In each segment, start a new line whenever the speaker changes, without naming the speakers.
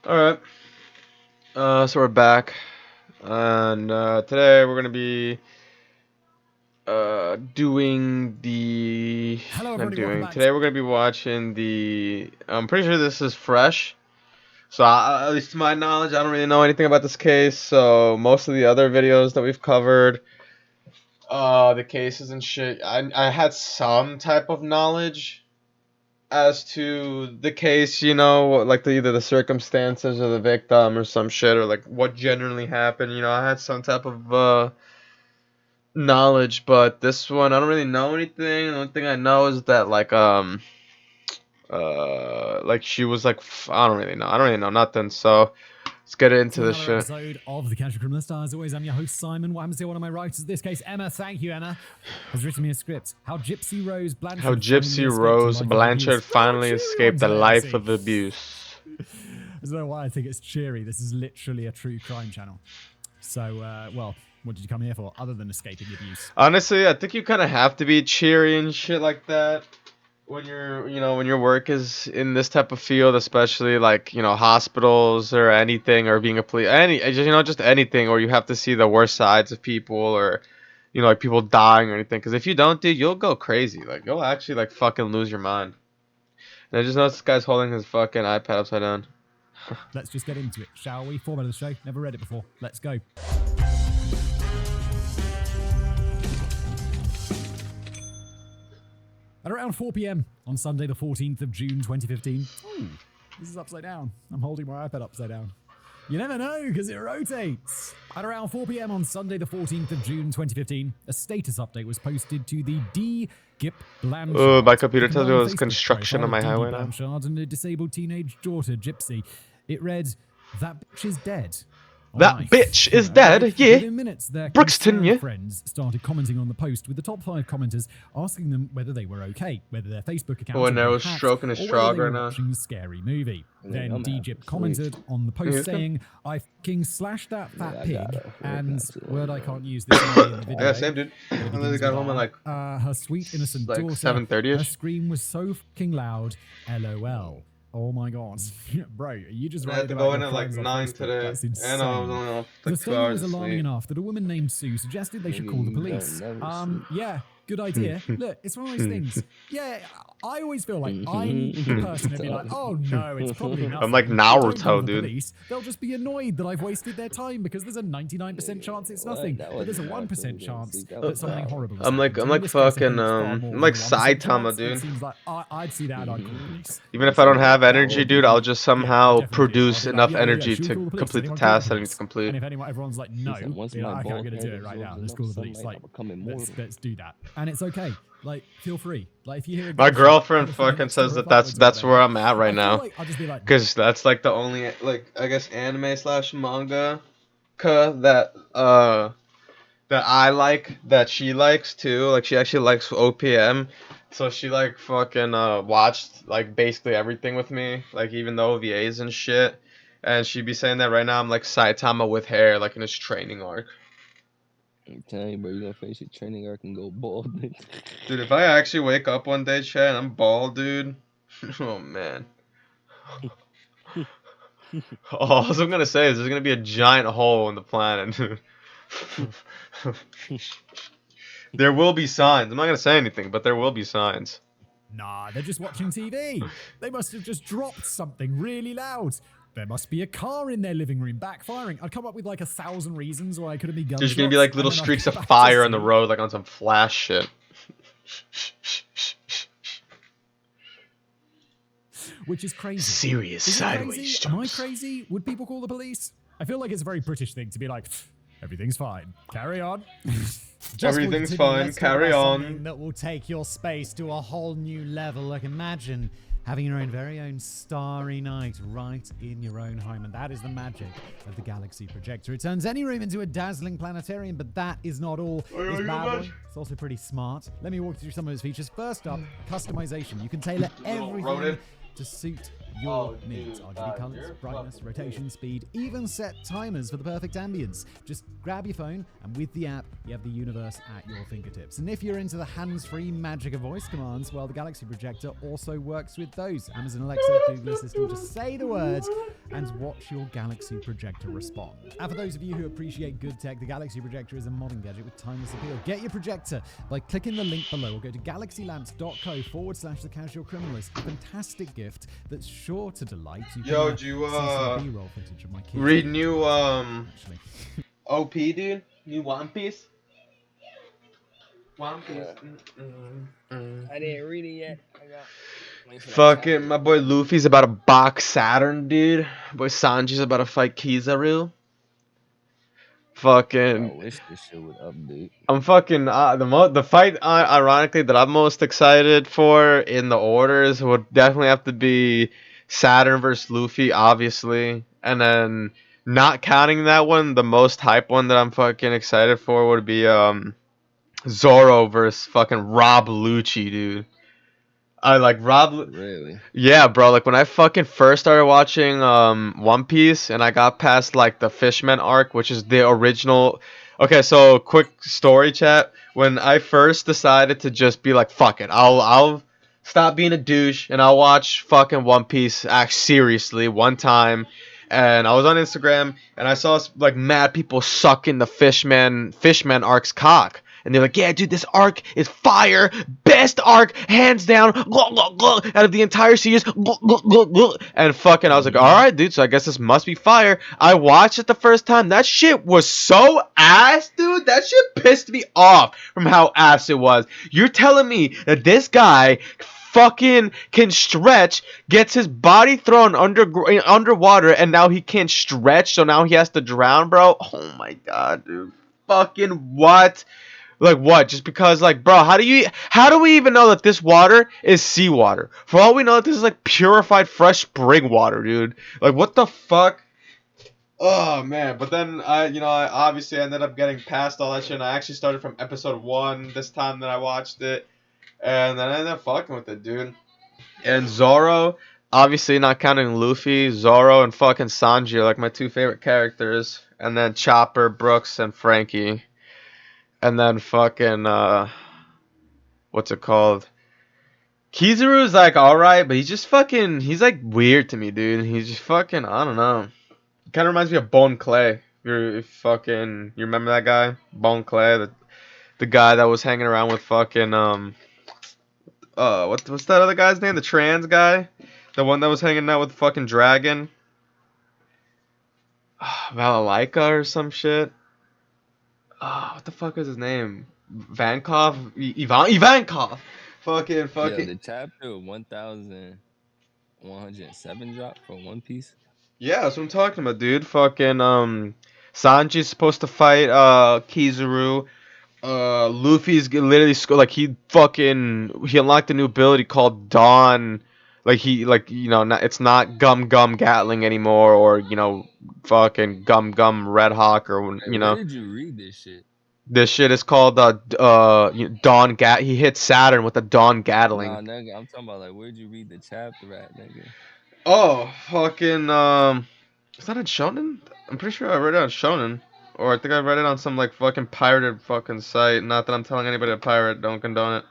All right. So we're back, and today we're gonna be doing the
Hello,
not
everybody. Welcome
doing.
back.
Today we're gonna be watching the. I'm pretty sure this is fresh. So at least to my knowledge, I don't really know anything about this case. So most of the other videos that we've covered, the cases and shit, I had some type of knowledge as to the case, like either the circumstances or the victim or some shit, or like what generally happened. I had some type of knowledge, but this one I don't really know anything. The only thing I know is that like she was like I don't really know. I don't really know nothing. So let's get into
To
this
another
shit.
episode of The Casual Criminalist. As always, I'm your host, Simon. What happens to one of my writers, in this case, Emma. Thank you, Emma. Has written me a script. How Gypsy Rose Blanchard
How Gypsy Rose Blanchard finally escaped the life of abuse.
I don't know why I think it's cheery. This is literally a true crime channel. So, well, what did you come here for other than escaping abuse?
Honestly, I think you kind of have to be cheery and shit like that when when your work is in this type of field, especially like, hospitals or anything, or being a police, just anything, or you have to see the worst sides of people, or, like people dying or anything. Because if you don't, dude, you'll go crazy. Like, you'll actually, like, fucking lose your mind. And I just noticed this guy's holding his fucking iPad upside down.
Let's just get into it, shall we? Format of the show. Never read it before. Let's go. At around 4 p.m. on Sunday, the 14th of June, 2015. Ooh, this is upside down. I'm holding my iPad upside down. You never know, because it rotates. At around 4 p.m. on Sunday, the 14th of June, 2015, a status update was posted to the Gypsy Blanchard.
Oh, my computer tells me
Facebook
there's construction on my highway now.
Blanchard and a disabled teenage daughter, Gypsy. It read, "That bitch is dead."
That bitch is dead, yeah.
Within minutes, their
Brixton, yeah.
friends started commenting on the post, with the top 5 commenters asking them whether they were okay, whether their Facebook accounts
Oh, and
were
I was
hacked,
stroking his
or
trog
whether they
right
were
now.
watching the scary movie. Then DJip commented on the
Yeah,
post saying, "I fucking slashed that fat pig," and word I can't use this in the video.
Yeah, same dude. I literally got home at like
her sweet innocent
like
daughter.
7:30ish.
Her scream was so fucking loud. LOL. Oh my god. Bro, are you just
I had
writing
to
about
go in
your
at like
friends on
9
Facebook?
today,
That's insane.
and I was only off
The
like 2
statement
hours
was
of
alarming
sleep.
enough that a woman named Sue suggested they should call the police. Yeah, good idea. Look, it's one of those things. Yeah, I always feel like I'm the person who'd be like, oh no, it's probably nothing.
I'm like
Don't call
Naruto,
the
dude.
police. They'll just be annoyed that I've wasted their time because there's a 99% chance it's nothing, but there's a 1% chance that something horrible has
I'm like
happened. In this case, I think
fucking
it's far more
I'm
than
like
a 1%
Saitama,
chance. It
dude.
seems like I'd see that and I'd call the police.
Even if I don't have energy, dude, I'll just somehow
definitely do.
produce
I'll be
enough
like,
energy
should we
to
call the police?
complete the
Anyone call
task
the
that I need to
police?
complete.
And if everyone's like, no, be like, okay, I'm going to do it right now. Let's call the police. Like, let's do that. And it's okay. Like, feel free. Like, if you hear
My girlfriend fucking says that that's where I'm at right now.
Like, I'll just be like,
Because that's like the only, like, I guess anime slash manga that that I like, that she likes too. Like, she actually likes OPM. So she like fucking watched like basically everything with me, like even the OVAs and shit. And she'd be saying that right now I'm like Saitama with hair, like in his training arc.
I'm telling you, bro, you're gonna finish your training arc and go bald.
Dude, if I actually wake up one day, Chad, and I'm bald, dude. Oh man. All I'm gonna say is there's gonna be a giant hole in the planet. There will be signs. I'm not gonna say anything, but there will be signs.
nah, they're just watching TV. They must have just dropped something really loud. There must be a car in their living room backfiring. I'd come up with like 1,000 reasons why I could have been gunshots.
There's gonna be like little
and then I'd
streaks
go
of
back to
fire on the
sleep.
road, like on some flash shit.
Which is crazy.
Serious
Is it
sideways
crazy? Am I
jumps.
crazy? Would people call the police? I feel like it's a very British thing to be like, everything's fine. Carry on.
Everything's fine. Carry on.
That will take your space to a whole new level. Like, imagine having your own very own starry night right in your own home. And that is the magic of the Galaxy Projector. It turns any room into a dazzling planetarium, but that is not all. This bad boy, it's also pretty smart. Let me walk you through some of its features. First up, customization. You can tailor everything to suit your needs. RGB colors, brightness, rotation, speed, even set timers for the perfect ambience. Just grab your phone, and with the app, you have the universe at your fingertips. And if you're into the hands-free magic of voice commands, well, the Galaxy Projector also works with those. Amazon Alexa, Google Assistant, just say the words, and watch your Galaxy Projector respond. And for those of you who appreciate good tech, the Galaxy Projector is a modern gadget with timeless appeal. Get your projector by clicking the link below or go to galaxylamps.co/the casual criminalist. A fantastic gift that's sure to delight. You
Yo,
can,
do you
see some B-roll footage of my kids.
read new
Actually.
OP, dude? New One Piece? One Piece.
I didn't read it yet. I got. waiting for that
Fucking
chapter.
my boy Luffy's about to box Saturn, dude. Boy Sanji's about to fight Kizaru.
I
Fucking,
wish this shit would update.
I'm fucking the fight. Ironically, that I'm most excited for in the orders would definitely have to be Saturn versus Luffy, obviously, and then not counting that one, the most hype one that I'm fucking excited for would be Zoro versus fucking Rob Lucci, dude. I like Rob.
Really?
Yeah, bro. Like when I fucking first started watching One Piece and I got past like the Fishman arc, which is the original. Okay, so quick story chat. When I first decided to just be like, fuck it, I'll stop being a douche and I'll watch fucking One Piece act seriously one time. And I was on Instagram and I saw like mad people sucking the Fishman arc's cock. And they're like, yeah, dude, this arc is fire. Best arc, hands down, out of the entire series. And fucking, I was like, all right, dude, so I guess this must be fire. I watched it the first time. That shit was so ass, dude. That shit pissed me off from how ass it was. You're telling me that this guy fucking can stretch, gets his body thrown underwater, and now he can't stretch, so now he has to drown, bro? Oh my god, dude. Fucking what? Like what? Just because, like, bro, how do we even know that this water is seawater? For all we know, that this is like purified fresh spring water, dude. Like, what the fuck? Oh man, but then I obviously ended up getting past all that shit, and I actually started from episode 1 this time that I watched it, and then I ended up fucking with it, dude. And Zoro, obviously not counting Luffy, Zoro and fucking Sanji are like my two favorite characters, and then Chopper, Brooks, and Frankie. And then fucking, what's it called? Kizaru's like alright, but he's like weird to me, dude. He's just fucking, I don't know. Kind of reminds me of Bone Clay. You remember that guy? Bone Clay, the guy that was hanging around with fucking, what's that other guy's name? The trans guy? The one that was hanging out with fucking Dragon? Valalaika or some shit? What the fuck is his name? Vankov? Ivankov!
Yeah,
Fucking.
the chapter 1107 drop for One Piece.
Yeah, that's what I'm talking about, dude. Fucking, Sanji's supposed to fight, Kizaru. Luffy's literally, like, he unlocked a new ability called Dawn. Like, it's not Gum Gum Gatling anymore, or, fucking Gum Gum Red Hawk, or,
Hey, where did you read this shit?
This shit is called Dawn Gat. He hit Saturn with a Dawn Gatling.
Nah, nigga, I'm talking about like where'd you read the chapter at, nigga?
Oh, fucking is that in Shonen? I'm pretty sure I read it on Shonen, or I think I read it on some like fucking pirated fucking site. Not that I'm telling anybody to pirate. Don't condone it.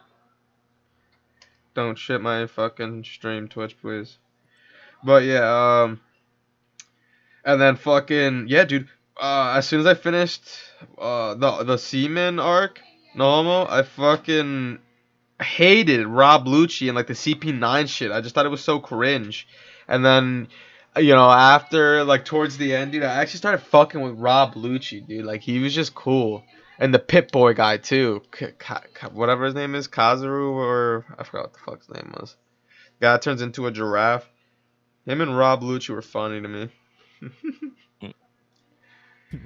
Don't shit my fucking stream, Twitch, please. But yeah, and then fucking yeah, dude. As soon as I finished the Seaman arc, no homo, I fucking hated Rob Lucci and like the CP9 shit. I just thought it was so cringe. And then, after like towards the end, dude, I actually started fucking with Rob Lucci, dude. Like he was just cool. And the Pit Boy guy too, whatever his name is, Kazaru, or I forgot what the fuck his name was. Guy turns into a giraffe. Him and Rob Lucci were funny to me.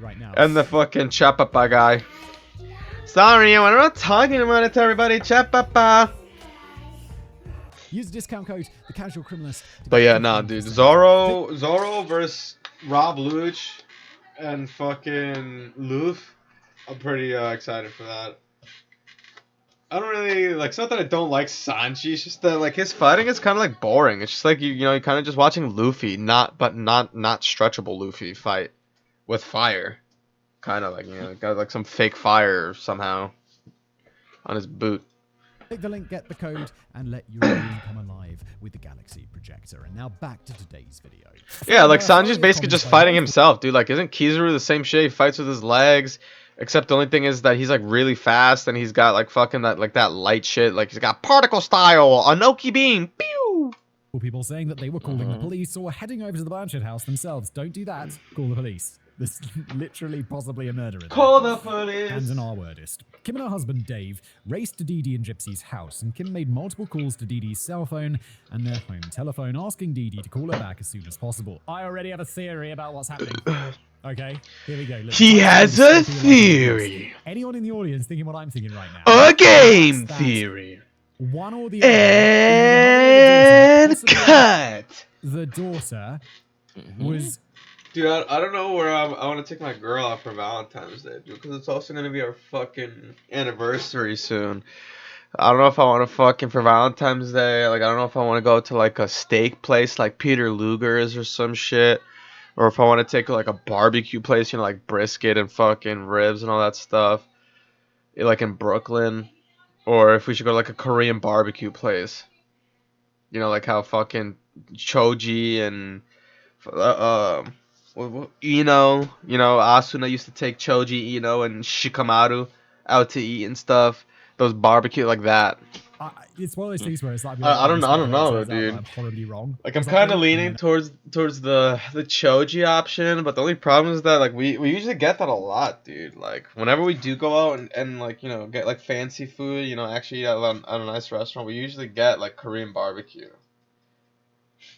Right now.
And the fucking Chapapa guy. Sorry, I'm not talking about it to everybody. Chapapa.
Use the discount code the casual criminalist.
But yeah, nah, dude. Zoro versus Rob Lucci and fucking Luffy. I'm pretty excited for that. I don't really like. It's not that I don't like Sanji. It's just that like his fighting is kind of like boring. It's just like you're kind of just watching Luffy, not stretchable Luffy fight with fire. Kind of like got like some fake fire somehow on his boot.
Click the link, get the code, and let your dream come alive with the Galaxy Projector. And now back to today's video.
Yeah, like Sanji's
Friday,
basically just
comments by
fighting
multiple-
himself, dude. Like, isn't Kizaru the same shit? He fights with his legs. Except the only thing is that he's like really fast and he's got like fucking that light shit. Like he's got particle style, Anoki beam, pew.
People saying that they were calling the police or heading over to the Blanchard house themselves. Don't do that. Call the police. There's literally possibly a murderer there.
Call the police.
And an R-wordist. Kim and her husband Dave raced to Dee Dee and Gypsy's house, and Kim made multiple calls to Dee Dee's cell phone and their home telephone, asking Dee Dee to call her back as soon as possible. I already have a theory about what's happening. Okay, here we go. Look,
He has a theory.
Anyone in the audience thinking what I'm thinking right now?
A game theory.
One or the other.
And cut.
The daughter was...
Dude, I don't know where I want to take my girl out for Valentine's Day, dude, because it's also going to be our fucking anniversary soon. I don't know if I want to fucking for Valentine's Day, like, I don't know if I want to go to, like, a steak place like Peter Luger's or some shit, or if I want to take, like, a barbecue place, you know, like brisket and fucking ribs and all that stuff, like, in Brooklyn, or if we should go to, like, a Korean barbecue place, you know, like how fucking Choji and, Asuna used to take Choji, and Shikamaru out to eat and stuff. Those barbecue like that.
It's one of those things where it's like
I don't know, dude.
I'm horribly wrong.
Like I'm kind of leaning towards the Choji option, but the only problem is that like we usually get that a lot, dude. Like whenever we do go out and like get like fancy food, actually eat at a nice restaurant, we usually get like Korean barbecue.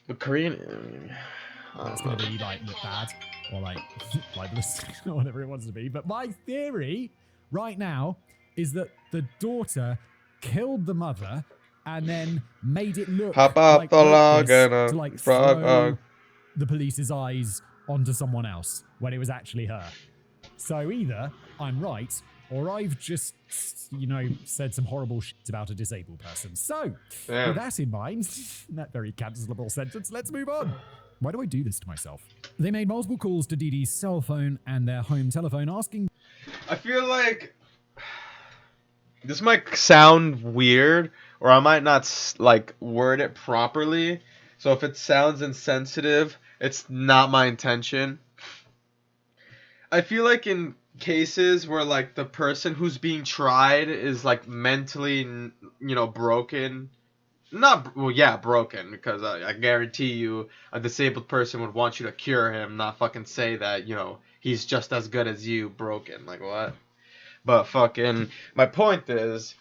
But Korean.
It's gonna be like look bad or like libelous or whatever it wants to be. But my theory right now is that the daughter killed the mother and then made it look
Hop up
like
the log and a
to like
frog.
throw the police's eyes onto someone else when it was actually her. So either I'm right or I've just said some horrible shit about a disabled person. So with that in mind, that very cancelable sentence, let's move on. Why do I do this to myself? They made multiple calls to Dee Dee's cell phone and their home telephone asking...
I feel like this might sound weird, or I might not like word it properly. So if it sounds insensitive, it's not my intention. I feel like in cases where like the person who's being tried is like mentally, broken. Broken, because I guarantee you a disabled person would want you to cure him, not fucking say that, he's just as good as you, broken. Like, what? But fucking, my point is,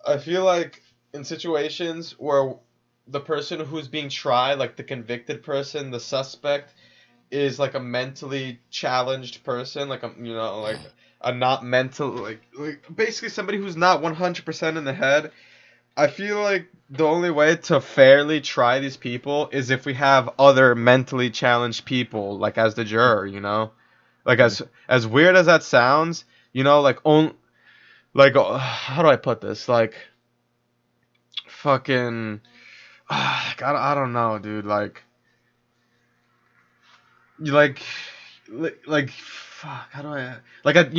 I feel like in situations where the person who's being tried, like the convicted person, the suspect, is like a mentally challenged person, like a, like a not mental, like basically somebody who's not 100% in the head, I feel like the only way to fairly try these people is if we have other mentally challenged people, like as the juror, like as weird as that sounds, how do I put this? Like, fucking, I don't know, dude. Like, fuck, how do I,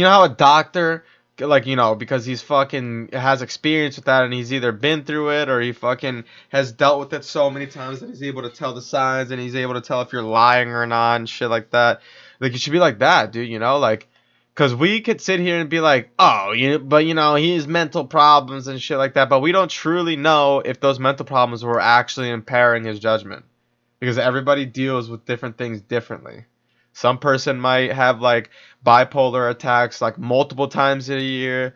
how a doctor, like, because he's fucking has experience with that and he's either been through it or he fucking has dealt with it so many times that he's able to tell the signs and he's able to tell if you're lying or not and shit like that. Like, it should be like that, dude, like, because we could sit here and be like, oh, but he has mental problems and shit like that, but we don't truly know if those mental problems were actually impairing his judgment, because everybody deals with different things differently. Some person might have like bipolar attacks like multiple times a year.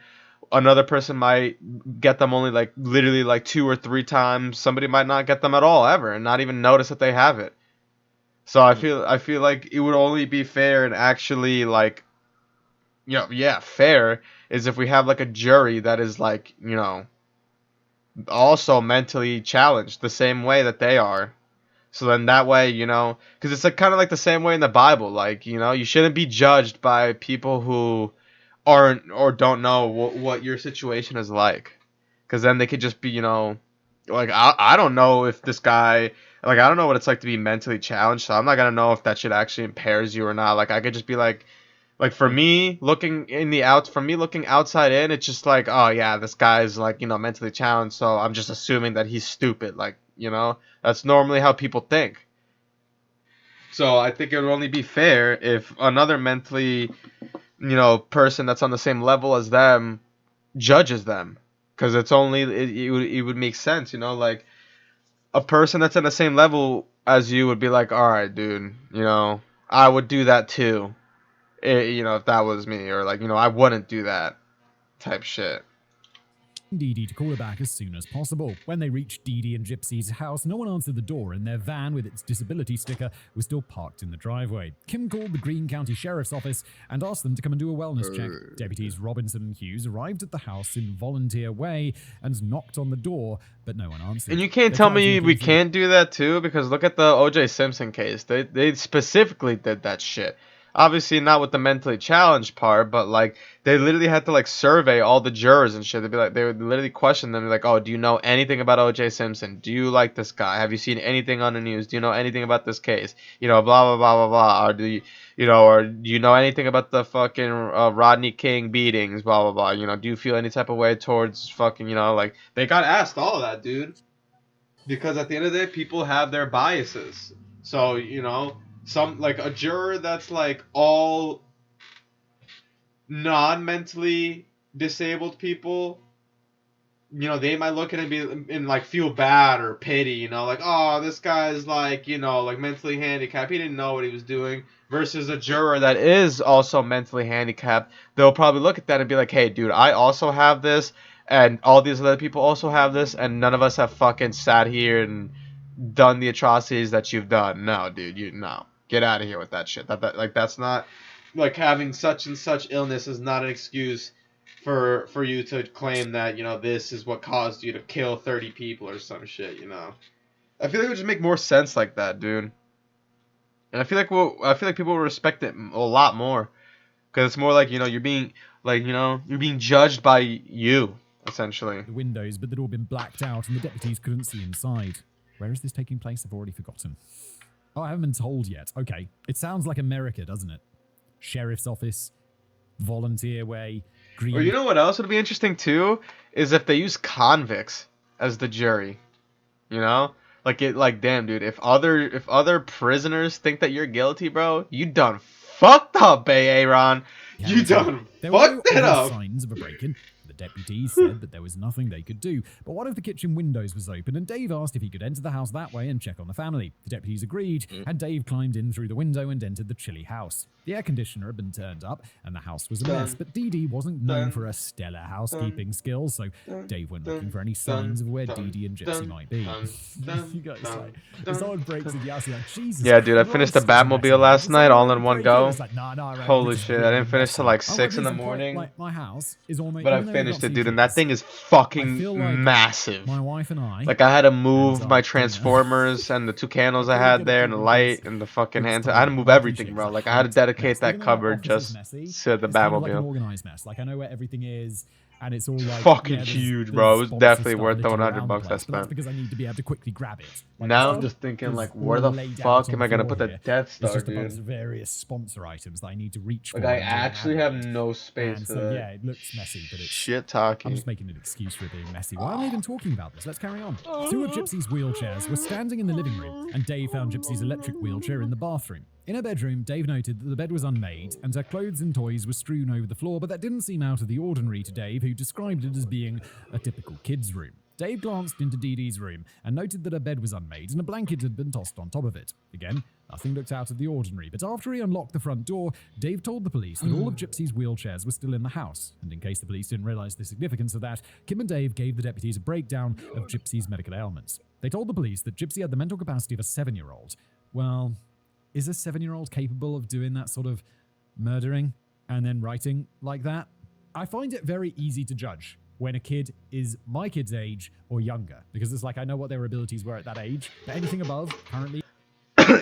Another person might get them only like literally like 2 or 3 times. Somebody might not get them at all ever and not even notice that they have it. So I feel like it would only be fair and actually like, fair is if we have like a jury that is like, also mentally challenged the same way that they are. So then that way, because it's like kind of like the same way in the Bible, like, you shouldn't be judged by people who aren't or don't know what your situation is like, because then they could just be, like, I don't know if this guy, like, I don't know what it's like to be mentally challenged, so I'm not gonna know if that shit actually impairs you or not. Like, I could just be like, Like for me looking looking outside in, it's just like, oh yeah, this guy's like, you know, mentally challenged, so I'm just assuming that he's stupid. Like, you know, that's normally how people think. So I think it would only be fair if another mentally, you know, person that's on the same level as them judges them, because it's only it would make sense, you know, like a person that's on the same level as you would be like, all right, dude, you know, I would do that too, you know, if that was me, or like, you know, I wouldn't do that type shit.
Dee Dee to call her back as soon as possible. When they reached Dee Dee and Gypsy's house, no one answered the door, and their van with its disability sticker was still parked in the driveway. Kim called the Greene County Sheriff's Office and asked them to come and do a wellness check. Deputies Robinson and Hughes arrived at the house in Volunteer Way and knocked on the door, but no one answered.
And you can't tell me we can't do that too, because look at the O.J. Simpson case. They specifically did that shit. Obviously not with the mentally challenged part, but like they literally had to like survey all the jurors and shit. They'd be like, they would literally question them like, oh, do you know anything about O.J. Simpson? Do you like this guy? Have you seen anything on the news? Do you know anything about this case? You know, blah blah blah blah blah. Or do you, you know, or do you know anything about the fucking Rodney King beatings? Blah blah blah. You know, do you feel any type of way towards fucking, you know, like they got asked all of that, dude. Because at the end of the day, people have their biases. So, you know, some like a juror that's like all non-mentally disabled people, you know, they might look at it and like feel bad or pity, you know, like, oh, this guy's like, you know, like mentally handicapped, he didn't know what he was doing. Versus a juror that is also mentally handicapped, they'll probably look at that and be like, hey, dude, I also have this, and all these other people also have this, and none of us have fucking sat here and done the atrocities that you've done. No, dude, no, get out of here with that shit. That like that's not, like, having such and such illness is not an excuse for you to claim that, you know, this is what caused you to kill 30 people or some shit, you know. I feel like it would just make more sense like that, dude. And I feel like people will respect it a lot more, because it's more like, you know, you're being like, you know, you're being judged by you essentially.
The windows, but they'd all been blacked out, and the deputies couldn't see inside. Where is this taking place? I've already forgotten. Oh, I haven't been told yet. Okay, it sounds like America, doesn't it? Sheriff's office, Volunteer Way, Green.
Or you know what else would be interesting too, is if they use convicts as the jury. You know, like damn, dude, if other prisoners think that you're guilty, bro, you done fucked up, Aaron.
Yeah,
You done
there were
fucked it
no
up.
signs of a break-in. The deputies said that there was nothing they could do, but one of the kitchen windows was open, and Dave asked if he could enter the house that way and check on the family. The deputies agreed, and Dave climbed in through the window and entered the chilly house. The air conditioner had been turned up, and the house was a mess, but Dee Dee wasn't known for her stellar housekeeping skills, so Dave went looking for any signs of where Dee Dee and Gypsy might be. You guys, like, if someone breaks into the house, you're like, Jesus.
Yeah, dude, I finished the Batmobile last night all in one go.
Like, nah,
Holy shit, I didn't finish till like 6 in the
reason for it,
morning.
like, my house is almost,
But I
even though we've
finished
got
it, dude,
two
and that
kids,
thing is
I
fucking
feel like
massive.
my wife and I,
Like, I had to move
and
my
our
Transformers and the two candles I
really
had
good at
there and the
keeping
light
things
and the fucking
with
hand.
stuff
I had to
like
move
barbecue
everything,
shapes,
bro.
like
Like, I had to
hot
dedicate
mess.
that
Even though our
cupboard
office is
just
messy,
to the
it's kind of like an
Batmobile.
organized mess. Like, I know where everything is, and it's all like
Fucking
there's
huge, bro. It was
boxes of
definitely
stuff
worth the
littered
100
around
bucks I
place, but that's
spent.
because I need to be able to quickly grab it. Like,
Now
this
I'm just thinking,
is
like,
all
where the
laid
fuck
out
am
on
I gonna
floor
put the
here.
Death
It's
Star,
just a bunch of
dude?
various sponsor items that I need to reach for.
Like, I
and do
actually
and
have no space
and
for
so
that.
yeah, it looks messy, but it's
Shit
I'm
talking.
just making an excuse for it being messy. Why am I even talking about this? Let's carry on. Two of Gypsy's wheelchairs were standing in the living room, and Dave found Gypsy's electric wheelchair in the bathroom. In her bedroom, Dave noted that the bed was unmade, and her clothes and toys were strewn over the floor, but that didn't seem out of the ordinary to Dave, who described it as being a typical kid's room. Dave glanced into Dee Dee's room and noted that her bed was unmade and a blanket had been tossed on top of it. Again, nothing looked out of the ordinary, but after he unlocked the front door, Dave told the police that all of Gypsy's wheelchairs were still in the house, and in case the police didn't realize the significance of that, Kim and Dave gave the deputies a breakdown of Gypsy's medical ailments. They told the police that Gypsy had the mental capacity of a 7-year-old. Well, is a 7-year-old capable of doing that sort of murdering and then writing like that? I find it very easy to judge when a kid is my kid's age or younger, because it's like I know what their abilities were at that age, but anything above, currently...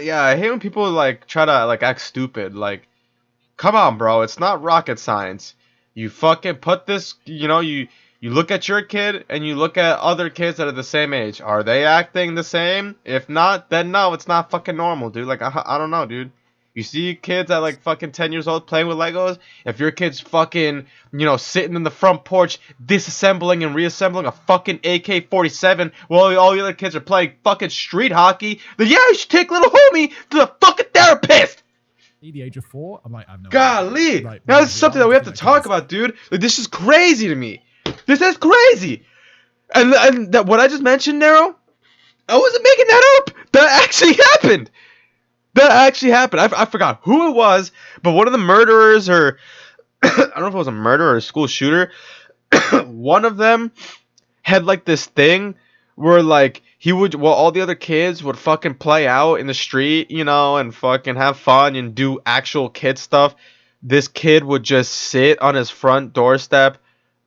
Yeah, I hate when people like try to like act stupid. Like, come on, bro, it's not rocket science. You fucking put this, you know, you look at your kid and you look at other kids that are the same age. Are they acting the same? If not, then no, it's not fucking normal, dude. Like, I don't know, dude. You see kids at like fucking 10 years old playing with Legos. If your kid's fucking, sitting in the front porch disassembling and reassembling a fucking AK-47 while all the other kids are playing fucking street hockey, then yeah, you should take little homie to the fucking therapist.
The age of 4, I'm like, I've no
Golly,
idea. Like,
now this is something that we have to talk about, dude. Like, this is crazy to me. This is crazy. And that what I just mentioned, Nero, I wasn't making that up. That actually happened. I forgot who it was, but one of the murderers, or I don't know if it was a murderer or a school shooter, one of them had like this thing where like all the other kids would fucking play out in the street, and fucking have fun and do actual kid stuff. This kid would just sit on his front doorstep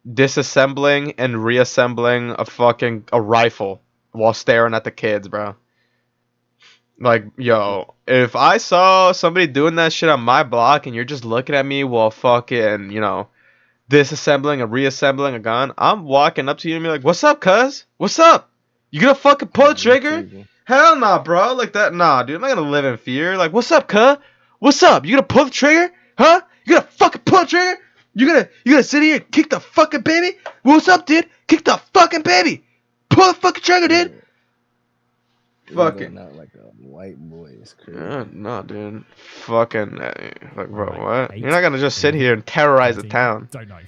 disassembling and reassembling a rifle while staring at the kids, bro. Like, yo, if I saw somebody doing that shit on my block and you're just looking at me while fucking, disassembling and reassembling a gun, I'm walking up to you and be like, what's up, cuz? What's up? You gonna fucking pull the trigger? Hell nah, bro. Like that, nah, dude. I'm not gonna live in fear. Like, what's up, cuz? What's up? You gonna pull the trigger? Huh? You gonna fucking pull the trigger? You gonna sit here and kick the fucking baby? What's up, dude? Kick the fucking baby. Pull the fucking trigger, dude. Fucking
not like a white boy. It's crazy.
no, dude. Fucking like, bro,
Like
what?
8,
You're not gonna just sit here and terrorize the
13,
town.
Don't know.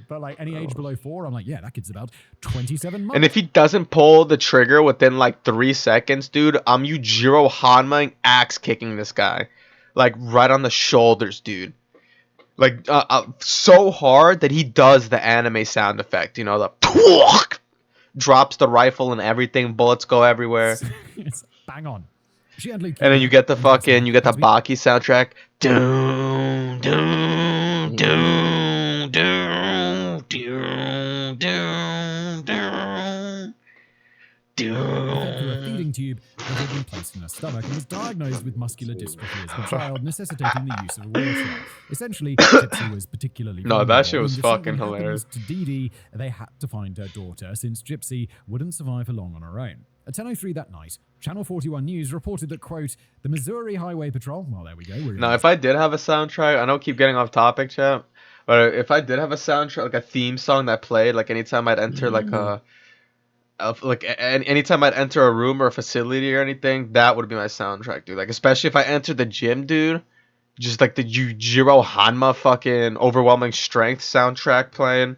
But like any age below 4, I'm like, yeah, that kid's about 27 months.
And if he doesn't pull the trigger within like 3 seconds, dude, I'm Yujiro Hanma axe kicking this guy, like right on the shoulders, dude. Like so hard that he does the anime sound effect, the drops the rifle and everything, bullets go everywhere.
It's bang on.
And then you get the Baki soundtrack. Doom, doom, doom, doom, doom, doom, doom,
Fed through a
doom.
feeding tube that had been placed in her stomach and was diagnosed with muscular dystrophy as a child, necessitating the use of a wheelchair. Essentially, Gypsy was particularly
No, that
vulnerable,
shit was
and if
fucking
something
hilarious.
happens to Dee Dee, they had to find her daughter, since Gypsy wouldn't survive for long on her own. At 10:03 that night, Channel 41 News reported that, quote, the Missouri Highway Patrol, well, there we go.
Now, if I did have a soundtrack, I know I keep getting off topic, chat, but if I did have a soundtrack, like a theme song that played, like anytime I'd enter anytime I'd enter a room or a facility or anything, that would be my soundtrack, dude. Like, especially if I entered the gym, dude, just like the Yujiro Hanma fucking overwhelming strength soundtrack playing.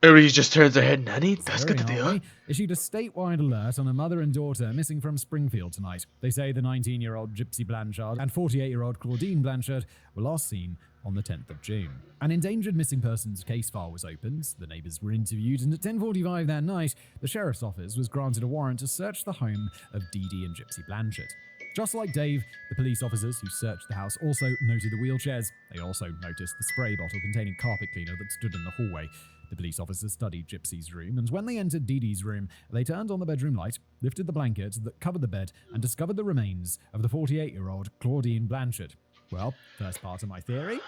Everybody just turns their head, Nani? That's good to do.
Issued a statewide alert on a mother and daughter missing from Springfield tonight. They say the 19-year-old Gypsy Blanchard and 48-year-old Claudine Blanchard were last seen on the 10th of June. An endangered missing persons case file was opened, the neighbours were interviewed, and at 10:45 that night, the sheriff's office was granted a warrant to search the home of Dee Dee and Gypsy Blanchard. Just like Dave, the police officers who searched the house also noted the wheelchairs. They also noticed the spray bottle containing carpet cleaner that stood in the hallway. The police officers studied Gypsy's room, and when they entered Dee Dee's room, they turned on the bedroom light, lifted the blanket that covered the bed, and discovered the remains of the 48-year-old Claudine Blanchard. Well, first part of my theory.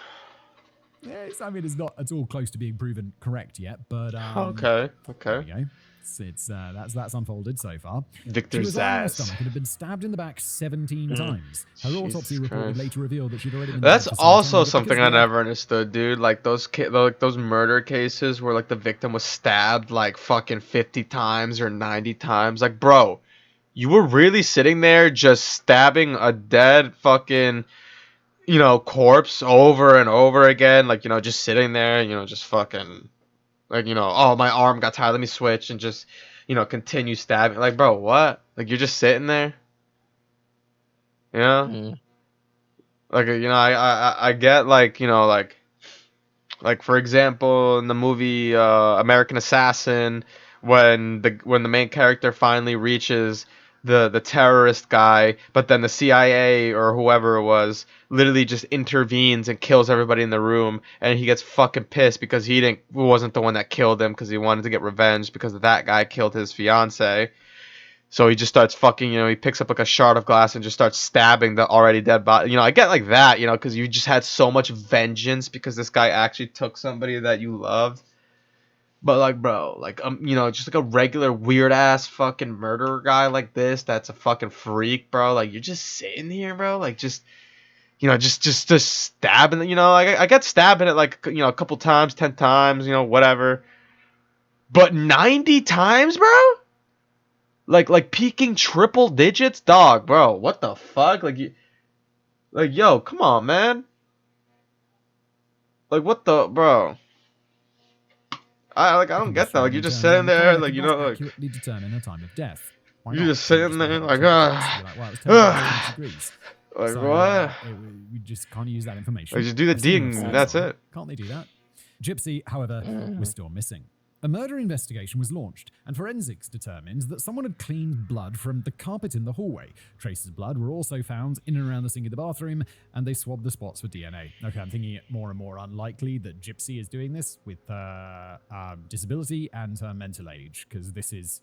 Yes, I mean, it's not at all close to being proven correct yet, but
Okay.
there we go. That's unfolded so far.
Victor
She was lying on her
Zaz.
stomach and had been stabbed in the back 17 times. Her autopsy
Jesus
report
Christ.
later revealed that she'd already been
That's
dead for some
also
time, but
something
because
I
the-
never understood, dude. Like those murder cases where like the victim was stabbed like fucking 50 times or 90 times. Like, bro, you were really sitting there just stabbing a dead fucking corpse over and over again, like, just sitting there, just fucking like, oh, my arm got tired, let me switch, and just continue stabbing. Like, bro, what? Like, you're just sitting there, like, I get, like, like for example in the movie American Assassin, when the main character finally reaches the terrorist guy, but then the CIA or whoever it was literally just intervenes and kills everybody in the room, and he gets fucking pissed because he wasn't the one that killed him, because he wanted to get revenge because that guy killed his fiance. So he just starts fucking, he picks up like a shard of glass and just starts stabbing the already dead body. I get like that, because you just had so much vengeance because this guy actually took somebody that you loved. But like, bro, like you know, just like a regular weird ass fucking murderer guy like this, that's a fucking freak, bro. Like you're just sitting here, bro, like just you know, just stabbing, you know, like I get stabbing it like you know a couple times, 10 times, you know, whatever. But 90 times, bro? Like peaking triple digits, dog, bro. What the fuck? Like yo, come on, man. Like what the bro? I don't get that. Like you're just sitting there, like you know, like
accurately determine a time of death. Why
you're
not?
just sitting
Just
there,
look
like
at the temperature, be like, wow, it's 10 degrees.
like
So,
what?
we just can't use that information.
Like just do the
I've seen
ding.
those
That's
signs.
it.
Can't they do that? Gypsy, however, was still missing. A murder investigation was launched, and forensics determined that someone had cleaned blood from the carpet in the hallway. Traces of blood were also found in and around the sink of the bathroom, and they swabbed the spots for DNA. Okay, I'm thinking it more and more unlikely that Gypsy is doing this with her disability and her mental age, because this is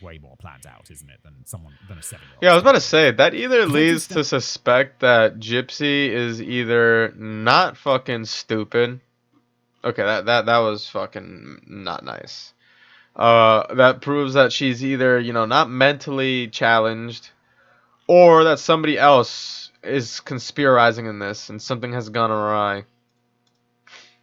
way more planned out, isn't it, than a 7-year-old.
Yeah, I was about to say that either
Detective
leads to suspect that Gypsy is either not fucking stupid. Okay, that was fucking not nice. That proves that she's either, you know, not mentally challenged, or that somebody else is conspiring in this and something has gone awry.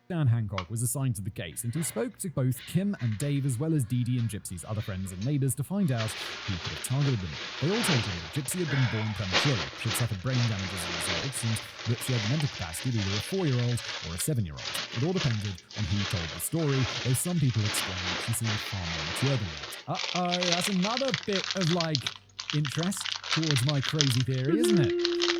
Dan Hancock was assigned to the case, and he spoke to both Kim and Dave as well as Dee Dee and Gypsy's other friends and neighbours to find out who could have targeted them. They all told him that Gypsy had been born prematurely, she had suffered brain damage as a result, and that she had the mental capacity of either a 4-year-old or a 7-year-old. It all depended on who told the story, though some people explain that she seemed far more mature than that. Uh-oh, that's another bit of, like, interest towards my crazy theory, isn't it?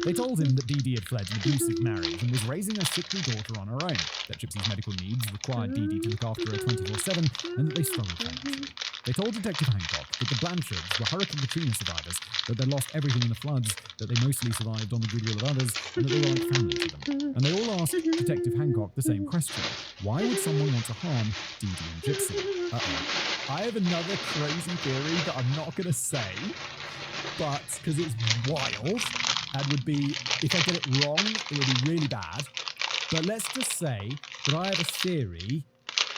They told him that Dee Dee had fled an abusive marriage and was raising a sickly daughter on her own, that Gypsy's medical needs required Dee Dee to look after her 24/7, and that they struggled financially. They told Detective Hancock that the Blanchards were Hurricane Katrina survivors, that they lost everything in the floods, that they mostly survived on the goodwill of others, and that they were like family to them. And they all asked Detective Hancock the same question. Why would someone want to harm Dee Dee and Gypsy? Uh-oh. I have another crazy theory that I'm not going to say, but because it's wild, and would be, if I get it wrong, it would be really bad. But let's just say that I have a theory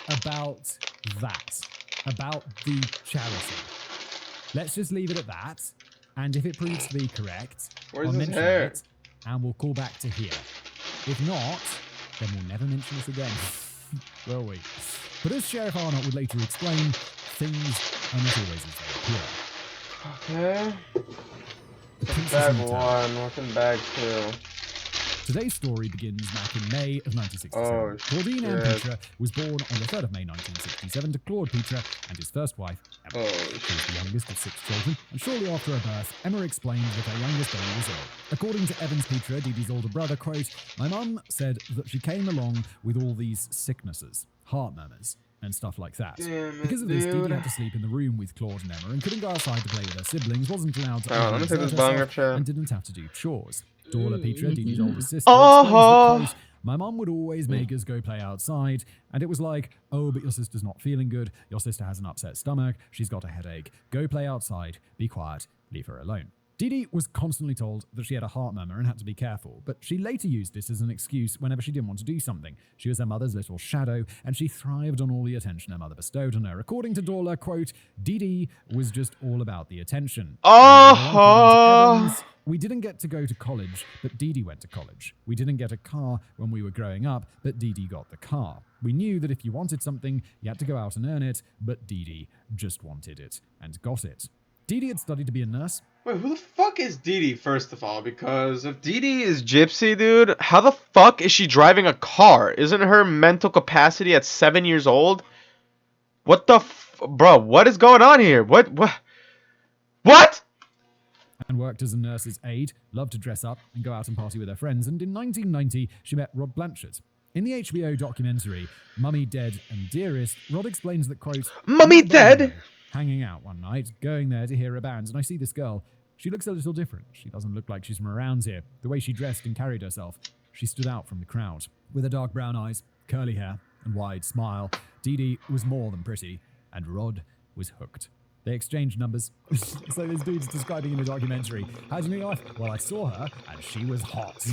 about that, about the charity. Let's just leave it at that, and if it proves to be correct,
Where's
I'll
his
mention
hair?
it, and we'll call back to here. If not, then we'll never mention it again, will we? But as Sheriff Arnott would later explain, things are not always as they appear.
Okay.
The Princess
Bag
in the Tower.
1, what's in bag 2?
Today's story begins back in May of 1967.
Oh,
Claudine Ann
shit.
Petra was born on the 3rd of May 1967 to Claude Petra and his first wife, Emma.
Oh,
She was the youngest of 6 children, and shortly after her birth, Emma explained that her youngest baby was ill. According to Evans Petra, Dee Dee's older brother, quote, "My mum said that she came along with all these sicknesses, heart murmurs, and stuff like that.
Damn it,
Because of this, Dee Dee
dude.
had to sleep in the room with Claude and Emma and couldn't go outside to play with her siblings, wasn't allowed to
let me take
overexert
this
herself,
banger chat.
and didn't have to do chores. Dorla Petra, Dee Dee's older sister,
Oh.
explains that, quote, "My mum would always make us go play outside, and it was like, oh, but your sister's not feeling good, your sister has an upset stomach, she's got a headache, go play outside, be quiet, leave her alone." Dee Dee was constantly told that she had a heart murmur and had to be careful, but she later used this as an excuse whenever she didn't want to do something. She was her mother's little shadow, and she thrived on all the attention her mother bestowed on her. According to Dorla, quote, "Dee Dee was just all about the attention."
Oh.
Evans, "We didn't get to go to college, but Dee Dee went to college. We didn't get a car when we were growing up, but Dee Dee got the car. We knew that if you wanted something, you had to go out and earn it, but Dee Dee just wanted it and got it." Dee Dee had studied to be a nurse.
Wait, who the fuck is Dee Dee, first of all? Because if Dee Dee is Gypsy, dude, how the fuck is she driving a car? Isn't her mental capacity at 7 years old? What the bro, what is going on here? What?
And worked as a nurse's aide, loved to dress up and go out and party with her friends, and in 1990, she met Rod Blanchard. In the HBO documentary, Mummy, Dead and Dearest, Rod explains that, quote,
Mummy
"I'm
Dead?"
hanging out one night, going there to hear a band, and I see this girl. She looks a little different. She doesn't look like she's from around here. The way she dressed and carried herself, she stood out from the crowd. With her dark brown eyes, curly hair, and wide smile, Dee Dee was more than pretty, and Rod was hooked. They exchanged numbers. So this dude's describing in the documentary, "How'd you meet your wife?" "Well, I saw her, and she was hot."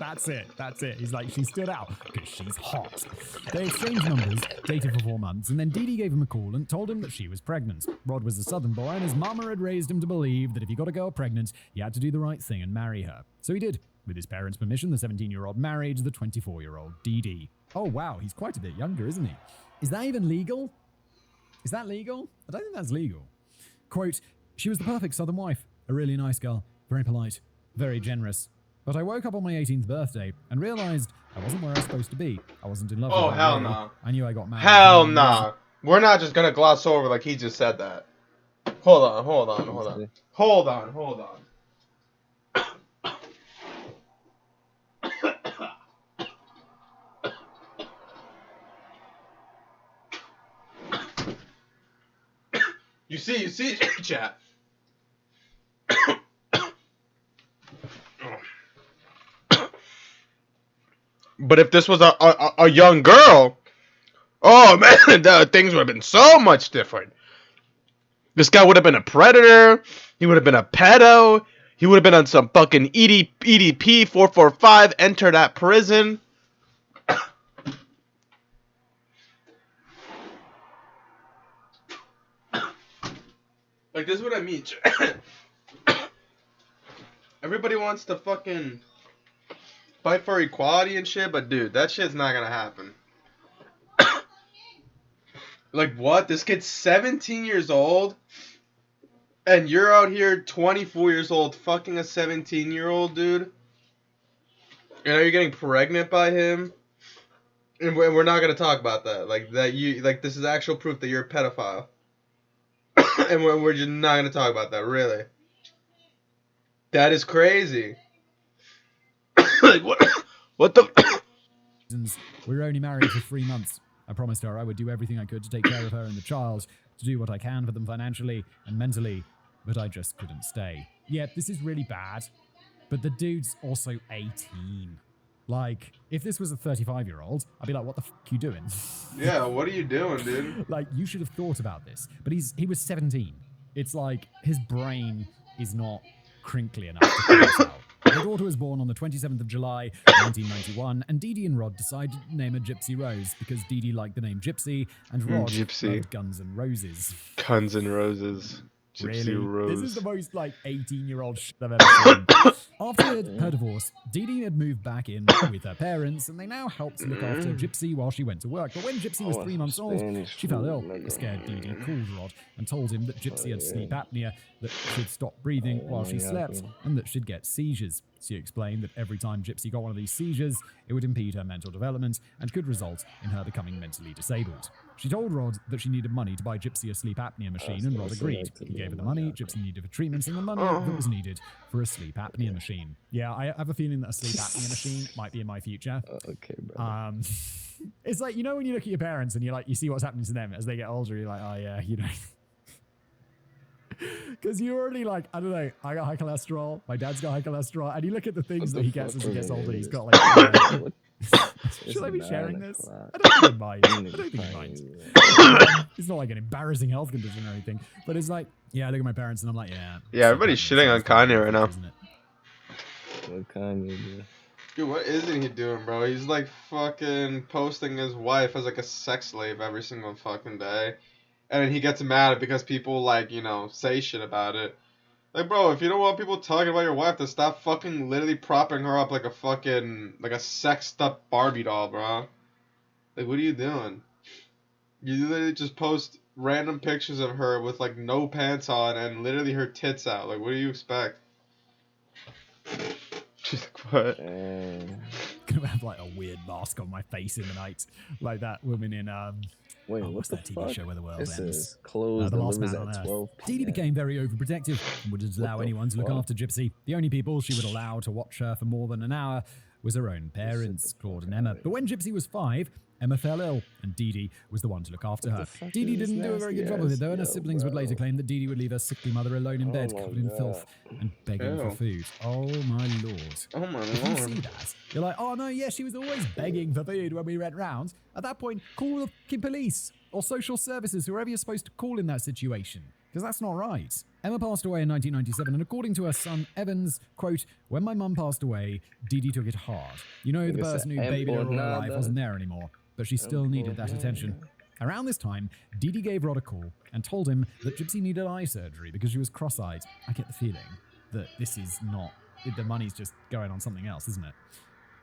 That's it. That's it. He's like, she stood out because she's hot. They exchanged numbers, dated for 4 months, and then Dee Dee gave him a call and told him that she was pregnant. Rod was a southern boy, and his mama had raised him to believe that if he got a girl pregnant, he had to do the right thing and marry her. So he did. With his parents' permission, the 17-year-old married the 24-year-old Dee Dee. Oh, wow, he's quite a bit younger, isn't he? Is that even legal? Is that legal? I don't think that's legal. Quote, she was the perfect southern wife. A really nice girl. Very polite. Very generous. But I woke up on my 18th birthday and realized I wasn't where I was supposed to be. I wasn't in love with her.
Oh, hell
really.
no.
I knew I got married.
Hell nah. We're not just gonna gloss over like he just said that. Hold on. You see, chat. But if this was a young girl, oh man, things would have been so much different. This guy would have been a predator. He would have been a pedo. He would have been on some fucking EDP 445. Enter that prison. Like, this is what I mean. Everybody wants to fucking fight for equality and shit, but dude, that shit's not gonna happen. Like, what? This kid's 17 years old, and you're out here 24 years old fucking a 17-year-old dude? And are you getting pregnant by him? And we're not gonna talk about that. Like, this is actual proof that you're a pedophile. And we're just not gonna talk about that, really. That is crazy. Like, what the...
We were only married for 3 months. I promised her I would do everything I could to take care of her and the child, to do what I can for them financially and mentally, but I just couldn't stay. Yeah, this is really bad, but the dude's also 18. Like, if this was a 35-year-old, I'd be like, what the f*** you doing?
Yeah, what are you doing, dude?
Like, you should have thought about this. But he was 17. It's like, his brain is not crinkly enough to figure this out. Their daughter was born on the 27th of July, 1991, and Dee Dee and Rod decided to name her Gypsy Rose because Dee Dee liked the name Gypsy, and Rod loved Guns N' Roses.
Guns N' Roses. Gypsy
Really?
Rose.
This is the most, 18-year-old shit I've ever seen. After her divorce, Dee Dee had moved back in with her parents, and they now helped look after Gypsy while she went to work. But when Gypsy was 3 months old, she fell ill. The scared Dee Dee called Rod and told him that Gypsy had sleep apnea, that she'd stop breathing while she slept, and that she'd get seizures. She explained that every time Gypsy got one of these seizures, it would impede her mental development and could result in her becoming mentally disabled. She told Rod that she needed money to buy Gypsy a sleep apnea machine, and Rod agreed. He gave her the money Gypsy needed for treatments and the money that was needed for a sleep apnea machine. Yeah, I have a feeling that a sleep apnea machine might be in my future.
Okay, bro.
It's like, you know when you look at your parents and you see what's happening to them as they get older, you're like, oh yeah, you know. Because you're already like, I don't know, I got high cholesterol, my dad's got high cholesterol, and you look at the things that he gets as he gets older, he's got like... Should I be sharing this? I don't think it might. It's not like an embarrassing health condition or anything, but it's like, yeah, I look at my parents and I'm like, yeah.
Yeah, everybody's shitting on Kanye right now.
What Kanye, dude?
Dude, what isn't he doing, bro? He's like fucking posting his wife as like a sex slave every single fucking day. And then he gets mad because people, say shit about it. Like, bro, if you don't want people talking about your wife, then stop fucking literally propping her up like a sexed up Barbie doll, bro. Like, what are you doing? You literally just post random pictures of her with, no pants on and literally her tits out. Like, what do you expect? She's like, what?
Gonna have, a weird mask on my face in the night. Like that woman in,
Wait,
what's that TV
fuck?
show where the world
This
ends?
is closed.
The Last
delivers
Man on
at
Earth.
12
Dee Dee became very overprotective and wouldn't allow anyone to look
fuck?
after Gypsy. The only people she would allow to watch her for more than an hour was her own parents, Claude and Emma. But when Gypsy was 5, Emma fell ill, and Dee Dee was the one to look after her. Dee Dee didn't do a very good job of it, though, and her siblings would later claim that Dee Dee would leave her sickly mother alone in bed, covered in filth, and begging for food. Oh, my lord.
Oh, my
If you
lord.
see that, you're like, oh, no, yeah, she was always begging for food when we went round. At that point, call the fucking police or social services, whoever you're supposed to call in that situation. because that's not right. Emma passed away in 1997, and according to her son Evans, quote, when my mum passed away, Dee Dee took it hard. You know, the
Nigga said,
person who babied her all her life
empanada.
wasn't there anymore, but she still needed that attention. Around this time, Dee Dee gave Rod a call and told him that Gypsy needed eye surgery because she was cross-eyed. I get the feeling that this is not, the money's just going on something else, isn't it?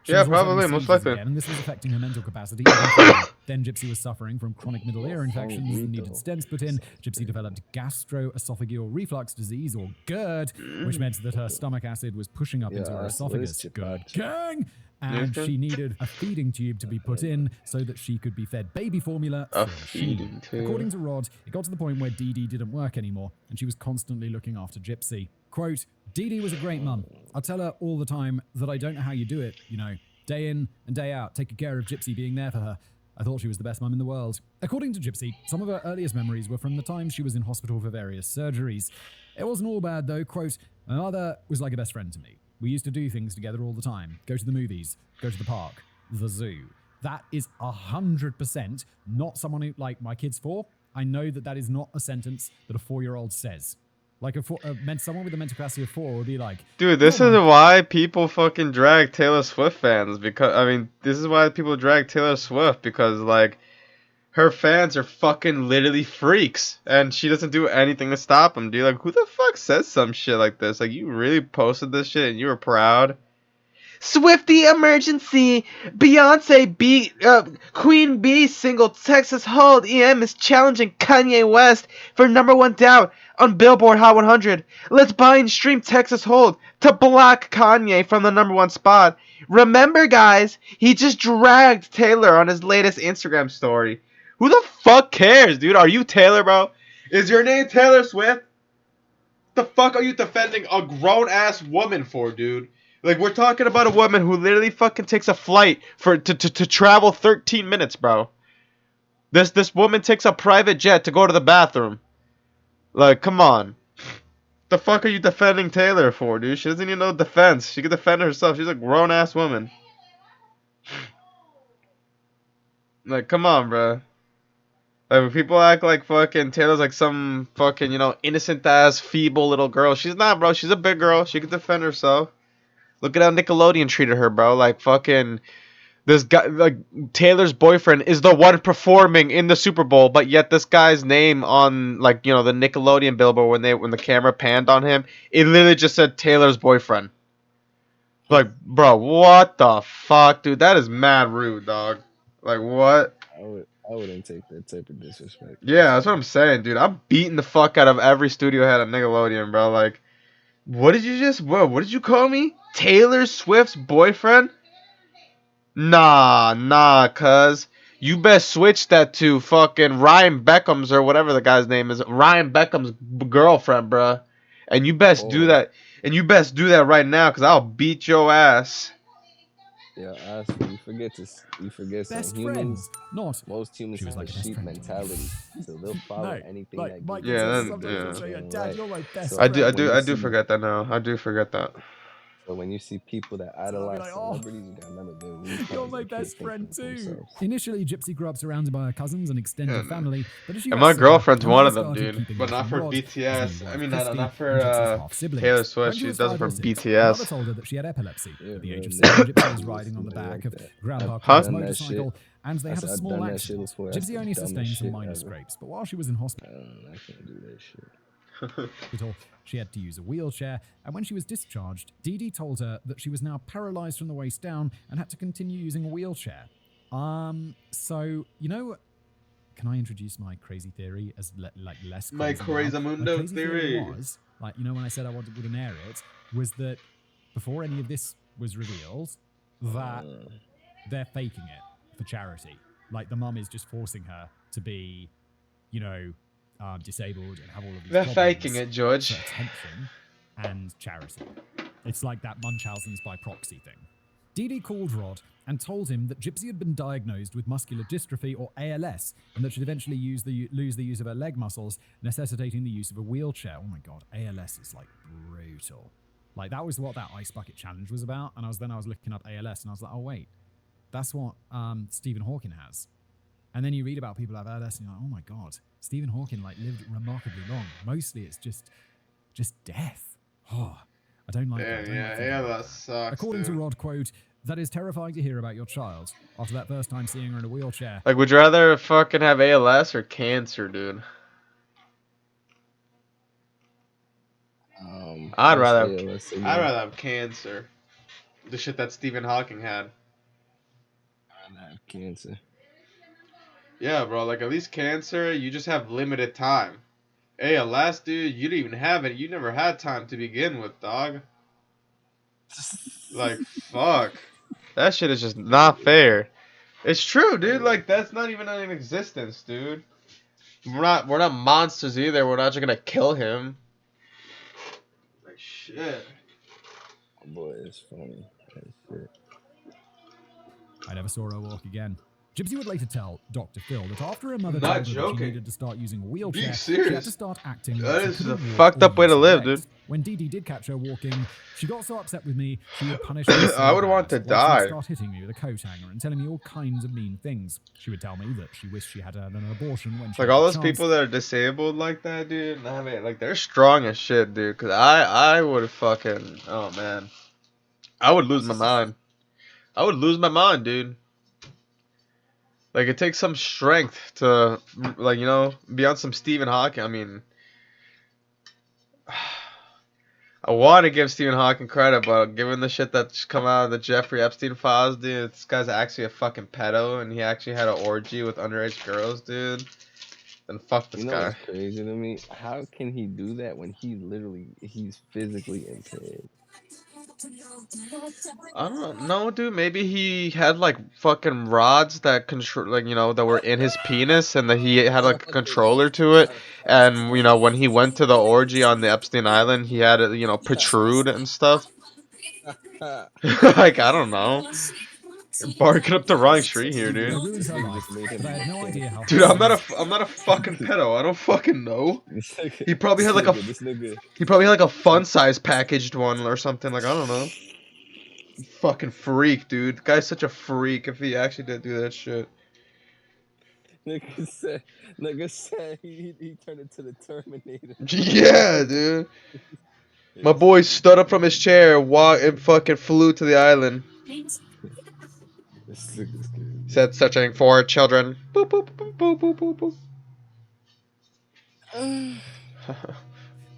She
Yeah,
was also
probably,
having
most
seizures
likely.
again, and this was affecting her mental capacity. even further. Then Gypsy was suffering from chronic middle ear infections and needed stents put in. Gypsy developed gastroesophageal reflux disease, or GERD, which meant that her stomach acid was pushing up into her esophagus. GERD gang! And she needed a feeding tube to be put in so that she could be fed baby formula.
A
for
feeding tube.
According to Rod, it got to the point where Dee Dee didn't work anymore, and she was constantly looking after Gypsy. Quote, Dee Dee was a great mum. I tell her all the time that I don't know how you do it, you know. Day in and day out, taking care of Gypsy, being there for her. I thought she was the best mum in the world. According to Gypsy, some of her earliest memories were from the time she was in hospital for various surgeries. It wasn't all bad though. Quote, my mother was like a best friend to me. We used to do things together all the time. Go to the movies, go to the park, the zoo. That is 100% not someone who, like my kid's 4. I know that that is not a sentence that a 4-year-old says. Like someone with a mental capacity of 4 would be like,
Dude, this is why people fucking drag Taylor Swift fans. Because, I mean, this is why people drag Taylor Swift. Because, like, her fans are fucking literally freaks. And she doesn't do anything to stop them, dude. Like, who the fuck says some shit like this? Like, you really posted this shit and you were proud? Swiftie emergency! Beyonce Queen Bee single Texas Hold EM is challenging Kanye West for #1 doubt on Billboard Hot 100. Let's buy and stream Texas Hold to block Kanye from the #1 spot. Remember, guys, he just dragged Taylor on his latest Instagram story. Who the fuck cares, dude? Are you Taylor, bro? Is your name Taylor Swift? The fuck are you defending a grown-ass woman for, dude? Like, we're talking about a woman who literally fucking takes a flight to travel 13 minutes, bro. This woman takes a private jet to go to the bathroom. Like, come on. The fuck are you defending Taylor for, dude? She doesn't need no defense. She can defend herself. She's a grown-ass woman. Like, come on, bro. Like, when people act like fucking Taylor's like some fucking, you know, innocent-ass, feeble little girl. She's not, bro. She's a big girl. She can defend herself. Look at how Nickelodeon treated her, bro. Like, fucking, this guy, like, Taylor's boyfriend is the one performing in the Super Bowl, but yet this guy's name on, like, you know, the Nickelodeon billboard when the camera panned on him, it literally just said Taylor's boyfriend. Like, bro, what the fuck, dude? That is mad rude, dog. Like, what?
I wouldn't take that type of disrespect.
Yeah, that's what I'm saying, dude. I'm beating the fuck out of every studio head at Nickelodeon, bro. Like, what did you call me? Taylor Swift's boyfriend? Nah, cuz. You best switch that to fucking Ryan Beckham's or whatever the guy's name is. Ryan Beckham's girlfriend, bruh. And you best do that. And you best do that right now, cuz I'll beat your ass.
Yeah, honestly, you forget
best
some humans.
friends. Not.
Most humans
She was
have
like
a
a best
sheep
friend.
mentality, so they'll follow anything
like
that
Mike
gives
Yeah,
says
then-
sometimes
yeah.
he'll say, Dad, you're my best
So
I
friend.
do forget that now. I do forget that.
So when you see people that
I'll be
idolize
like, oh,
celebrities, you gotta remember they're retards.
you're my
They can't
best
think
friend
for
too.
themselves.
Initially, Gypsy grew up surrounded by her cousins and extended
Yeah.
family, but as she
And
got
my
sicker,
girlfriend's
her
one
mother
of them,
started
dude.
keeping
But
her
not
from
for
Rod,
BTS.
his new
I
wife,
mean,
Christy,
not for
and Gypsy's half-siblings.
Taylor Swift.
When
She
was
does it
5
for
or 6, her
BTS.
mother told her that she had epilepsy.
Yeah,
At the age of
man,
7,
they-
Gypsy was riding on the
somebody
back
like
of
that.
Grandpa
I've
Clint's
done that
motorcycle,
shit.
and they
I
had a
said I've
small
done that shit
accident.
before. That's
Gypsy
the
only
dumbest
sustained some
shit
minor
ever.
scrapes, but while she was in hospital,
I can't do that shit.
she had to use a wheelchair, and when she was discharged, Dee Dee told her that she was now paralyzed from the waist down and had to continue using a wheelchair. So, you know, can I introduce my crazy theory as less crazy?
My
now?
Crazamundo
My crazy
theory.
was, like, you know, when I said I wouldn't air it, was that before any of this was revealed, that they're faking it for charity. Like, the mum is just forcing her to be, you know, disabled and have all of these
They're
problems
faking it, George.
for attention and charity. It's like that Munchausen's by proxy thing. Dee Dee called Rod and told him that Gypsy had been diagnosed with muscular dystrophy, or ALS, and that she'd eventually lose the use of her leg muscles, necessitating the use of a wheelchair. Oh my god, ALS is like brutal. Like, that was what that ice bucket challenge was about, and I was looking up ALS and I was like, oh wait, that's what Stephen Hawking has. And then you read about people who have ALS and you're like, oh my god, Stephen Hawking like lived remarkably long. Mostly it's just death. Oh, I don't like that. I
Damn,
don't like
yeah,
thinking
yeah,
about
that sucks,
According to
dude.
Rod, quote, that is terrifying to hear about your child. After that first time seeing her in a wheelchair.
Like, would you rather fucking have ALS or cancer, dude? I'd
What's
rather have,
ALS
I'd
again?
rather have cancer. The shit that Stephen Hawking had.
I have cancer.
Yeah, bro. Like, at least cancer, you just have limited time. ALS, dude, you didn't even have it. You never had time to begin with, dog. Like, fuck. That shit is just not fair. It's true, dude. Like, that's not even in existence, dude. We're not monsters either. We're not just gonna kill him. Like, shit.
Boy, it's funny. That shit.
I never saw her walk again. Gypsy would later tell Dr. Phil that after her mother
Not
told her that she
joking.
needed to start using a wheelchair,
Being
she had
serious.
to start acting
That
like she
is
couldn't
a
walk
fucked
or
up way
use
to
her
live,
legs.
dude.
When Dee Dee did catch her walking, she got so upset with me, she would punish me so
I would want
bad,
to
like she'd
die.
start hitting me with a coat hanger and telling me all kinds of mean things. She would tell me that she wished she had had an abortion when she
Like,
had
all
the
those
chance.
people that are disabled like that, dude, I mean, like, they're strong as shit, dude. Cause I would fucking, oh man, I would lose my mind. I would lose my mind, dude. Like, it takes some strength to, like, be on some Stephen Hawking. I mean, I want to give Stephen Hawking credit, but given the shit that's come out of the Jeffrey Epstein files, dude, this guy's actually a fucking pedo, and he actually had an orgy with underage girls, dude. Then fuck this
You know
guy.
what's crazy to me? How can he do that when he's physically impaired?
I don't know, dude. Maybe he had like fucking rods that control, like that were in his penis, and that he had like a controller to it. And when he went to the orgy on the Epstein Island, he had it, protrude and stuff. Like, I don't know. You're barking up the wrong tree here,
I
dude.
ruined
This
her
nigga
life,
just made him
but I had no idea how
Dude,
hard
I'm
it
not
is.
I'm not a fucking pedo. I don't fucking know.
This nigga,
He probably had like
this nigga.
he probably had like a fun size packaged one or something. Like, I don't know. Fucking freak, dude. The guy's such a freak if he actually did do that shit.
Nigga said he turned into the Terminator.
Yeah, dude. My
This
boy
nigga
stood up from his chair, walked, and fucking flew to the island.
This nigga's crazy.
Said searching for children. Boop, boop, boop, boop, boop, boop, boop.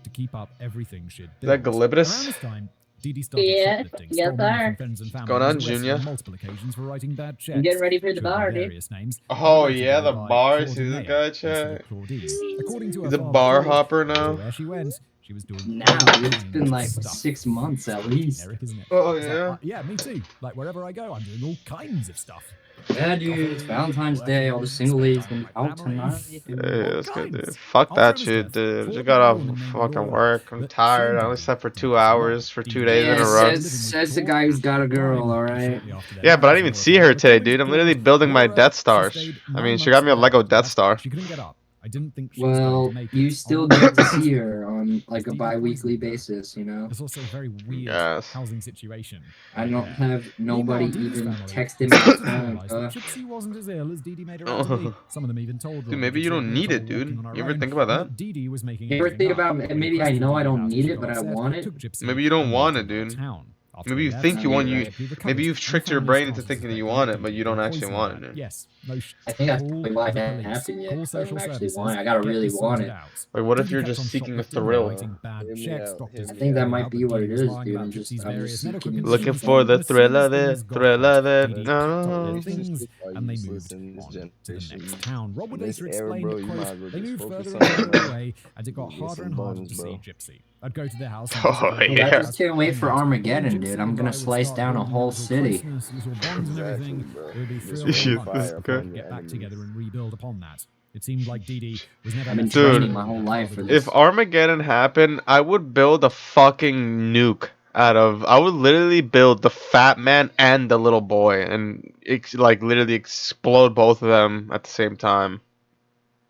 To keep up everything she'd
Is that
built.
Galibus?
Around this time, Dee Dee started
Yeah,
shoplifting,
yes,
stole money
sir.
from friends and family,
going on,
and was arrested
Junior?
on multiple occasions for writing bad checks.
I'm getting ready for the
She went by
bar, dude.
various names,
Oh,
but
yeah, the
notably by
bar. See
Claudine
this
Mayer
guy,
instead of
chat?
Claudine. According to her
He's a
father,
bar
Claude,
hopper now.
everywhere she went, she was doing
Now,
all
dude, it's
kinds
been
of
like
stuff.
6 months at least.
Eric, isn't it?
Oh,
It's like,
yeah?
yeah, me too. Like wherever I go, I'm doing all kinds of stuff.
Yeah, dude, it's Valentine's Day. All the single ladies gonna be out tonight.
Hey,
Dude.
that's good, dude. Fuck
After
that
Emma's
shit,
death,
dude.
Claude
Just got
married a
off
woman named
fucking
Laura,
work. I'm
but she
tired.
and
I only
Dee
slept for
Dee
2
went to
hours
law.
for
Dee
2
Dee
days in
Yeah,
a
was
row.
living with
says the
Claude
guy who's got a girl,
Grime
alright?
shortly after their
Yeah, but I
marriage
didn't even
was
see
over.
her today,
According to
dude. I'm literally
Claude,
building my
Laura,
Death
she
Stars.
stayed
I
9
mean, she
months
got me a
in
Lego
bed,
Death
but
Star.
she couldn't get up. I didn't think she was going
Well,
to make
you
it.
still
Oh,
get to
yes.
see her on like a
Dee Dee
bi-weekly
poisoned her.
basis, you know?
It's also a very weird
Yes.
housing situation.
I
right
don't
there.
have nobody
Meanwhile, Dee Dee's
even
family
texting
had
me
started to
back,
realise that Gypsy wasn't as ill as Dee Dee made her out to be.
Dude,
Some of them even told Rob that
maybe you
Gypsy had
don't
no
need it,
trouble walking
dude.
on her
You ever
own,
think about
and
that?
Dee Dee was making
You ever
everything
think
up.
about
When he
maybe I
requested
know I
Dee Dee
don't
about
need
she
it,
got
but I
upset,
want it?
took Gypsy
Maybe you don't
and
want
walked
it,
around
dude.
town. After
Maybe
they
you
left,
think you want
You're
you.
right.
he recovered,
Maybe you've
and the
tricked your
family
brain
started
into thinking that you
suspecting
want it,
Dee
but
Dee
you don't
had
actually
poisoned
want
her.
it, dude.
Yes, no
I think that's
call
probably why
the
that
police.
happened yet.
Call
'Cause I
social
don't actually
services.
want it. I gotta
Get
really
this
want
sorted
it.
out.
Like, what
Dee
if
Dee
you're
kept on
just seeking a
shoplifting and
thrill?
writing bad
Hear me
checks.
out,
Doctors
hear
I
me
think that
out.
might
out
be
that
what
Dee
it
Dee was
is,
lying
dude.
about
I'm just,
Gypsy's
I'm
various
just
medical
seeking
Looking
conditions.
for
something.
the
As soon
thrill
as
of it,
things got
thrill
hot,
of it.
Dee Dee packed up her
No.
It's just
things
why you
and they
just
moved
listen to this
on to the
generation.
next town. Rob would
In this
later
era,
explain
bro,
that,
you
quote,
might as well
they
just
moved
focus
further
on
and further away as it got
get
harder
some
and harder
buns,
to
bro.
see Gypsy. I'd go to their house and
Oh,
visit her.
Dude, I
yeah.
just can't wait for
When
Armageddon,
Gypsy
dude. I'm
and
gonna
I would
slice
start
down a
building a
whole
little
city.
closeness, little bonds and
Exactly,
everything,
bro.
it would be
Just
3 or
hold
4
Shit,
months
this
fire
before
guy.
upon
we'd
your
get back
enemies.
together and rebuild upon that. It seemed like Dee Dee was never
I've been
meant to
Dude.
training my whole life for
If
this.
Armageddon happened, I would build a fucking nuke out of. I would literally build the fat man and the little boy, and like literally explode both of them at the same time.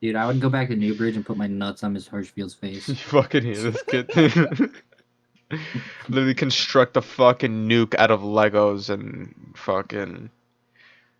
Dude, I would go back to Newbridge and put my nuts on Miss Hirschfield's
You
face.
fucking hear this kid? Literally construct a fucking nuke out of Legos and fucking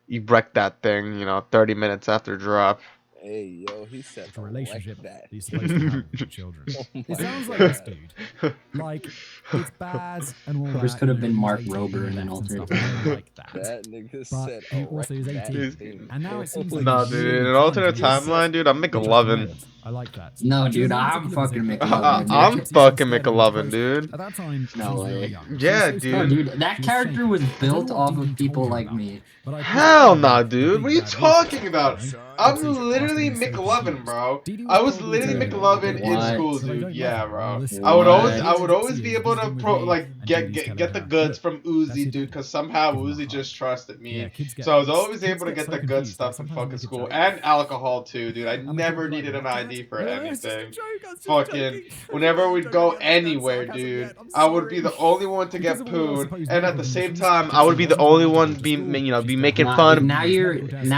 erect that thing. 30 minutes after drop.
Hey, yo, he said
It's a relationship
that.
that you're supposed to have with children.
Oh
It
my
sounds like
God.
this dude. Like, it's bad and all
Chris
that.
could have
you know,
been
he's
Mark
18
Rober
and
in an
left and
alternate
stuff. I don't
timeline.
like that.
That nigga
But
said
he also is
erect
18.
that thing.
And now it seems like
Nah,
he's
dude.
really
In an
trying
alternate
to use
timeline, dude, I'm
which is
McLovin.
wild. I like that.
No,
Actually,
dude,
there's no
I'm
particular
fucking
mistake.
McLovin,
I'm
dude.
Gypsy
fucking
scared of
McLovin,
ghosts.
dude.
At that time, she
No
was
way.
really young. She was
Yeah,
so
dude.
scared.
No, dude,
She
that
was
character
shamed.
was
I don't
built
know what
off
Dee
of
Dee
people
told her
like
about
me.
it, but I
Hell
pushed
nah,
the
dude. What are you
big bad
talking
wolf,
about?
you know?
I'm
Gypsy must have
literally
been so
McLovin,
confused.
bro.
Dee Dee
I
was
was
told me
literally
to
McLovin in
What?
school,
that I
dude.
don't
Yeah,
love her.
bro.
Listen,
I would
What?
always be
Gypsy is
able to
visiting with me, and Dee Dee's telling
get the
her,
goods
look,
from
that's
Uzi,
your
dude,
daddy.
because somehow
Give him a
Uzi
hug.
just trusted
Yeah,
me.
kids get
So I was always
kids
able to
get
get
so
the good
confused. Like
stuff from
sometimes we
fucking
make a
school
joke,
and alcohol too, dude. I
and my kid
never
would be like,
needed an
"What,
ID
Dad?
for
No, it's just a
anything.
joke. I was just
Fucking
joking."
whenever we'd
Don't
go
understand
anywhere,
sarcasm
dude,
yet. I'm
I would be
sorry.
the only one to
Because
get
of all our
poon,
supposed
and at
medical
the same
conditions,
time, I
Gypsy
would be the
wasn't
only
allowed to
one
go to
be
school.
be
She
making
stayed
Nah,
fun
dude,
of.
now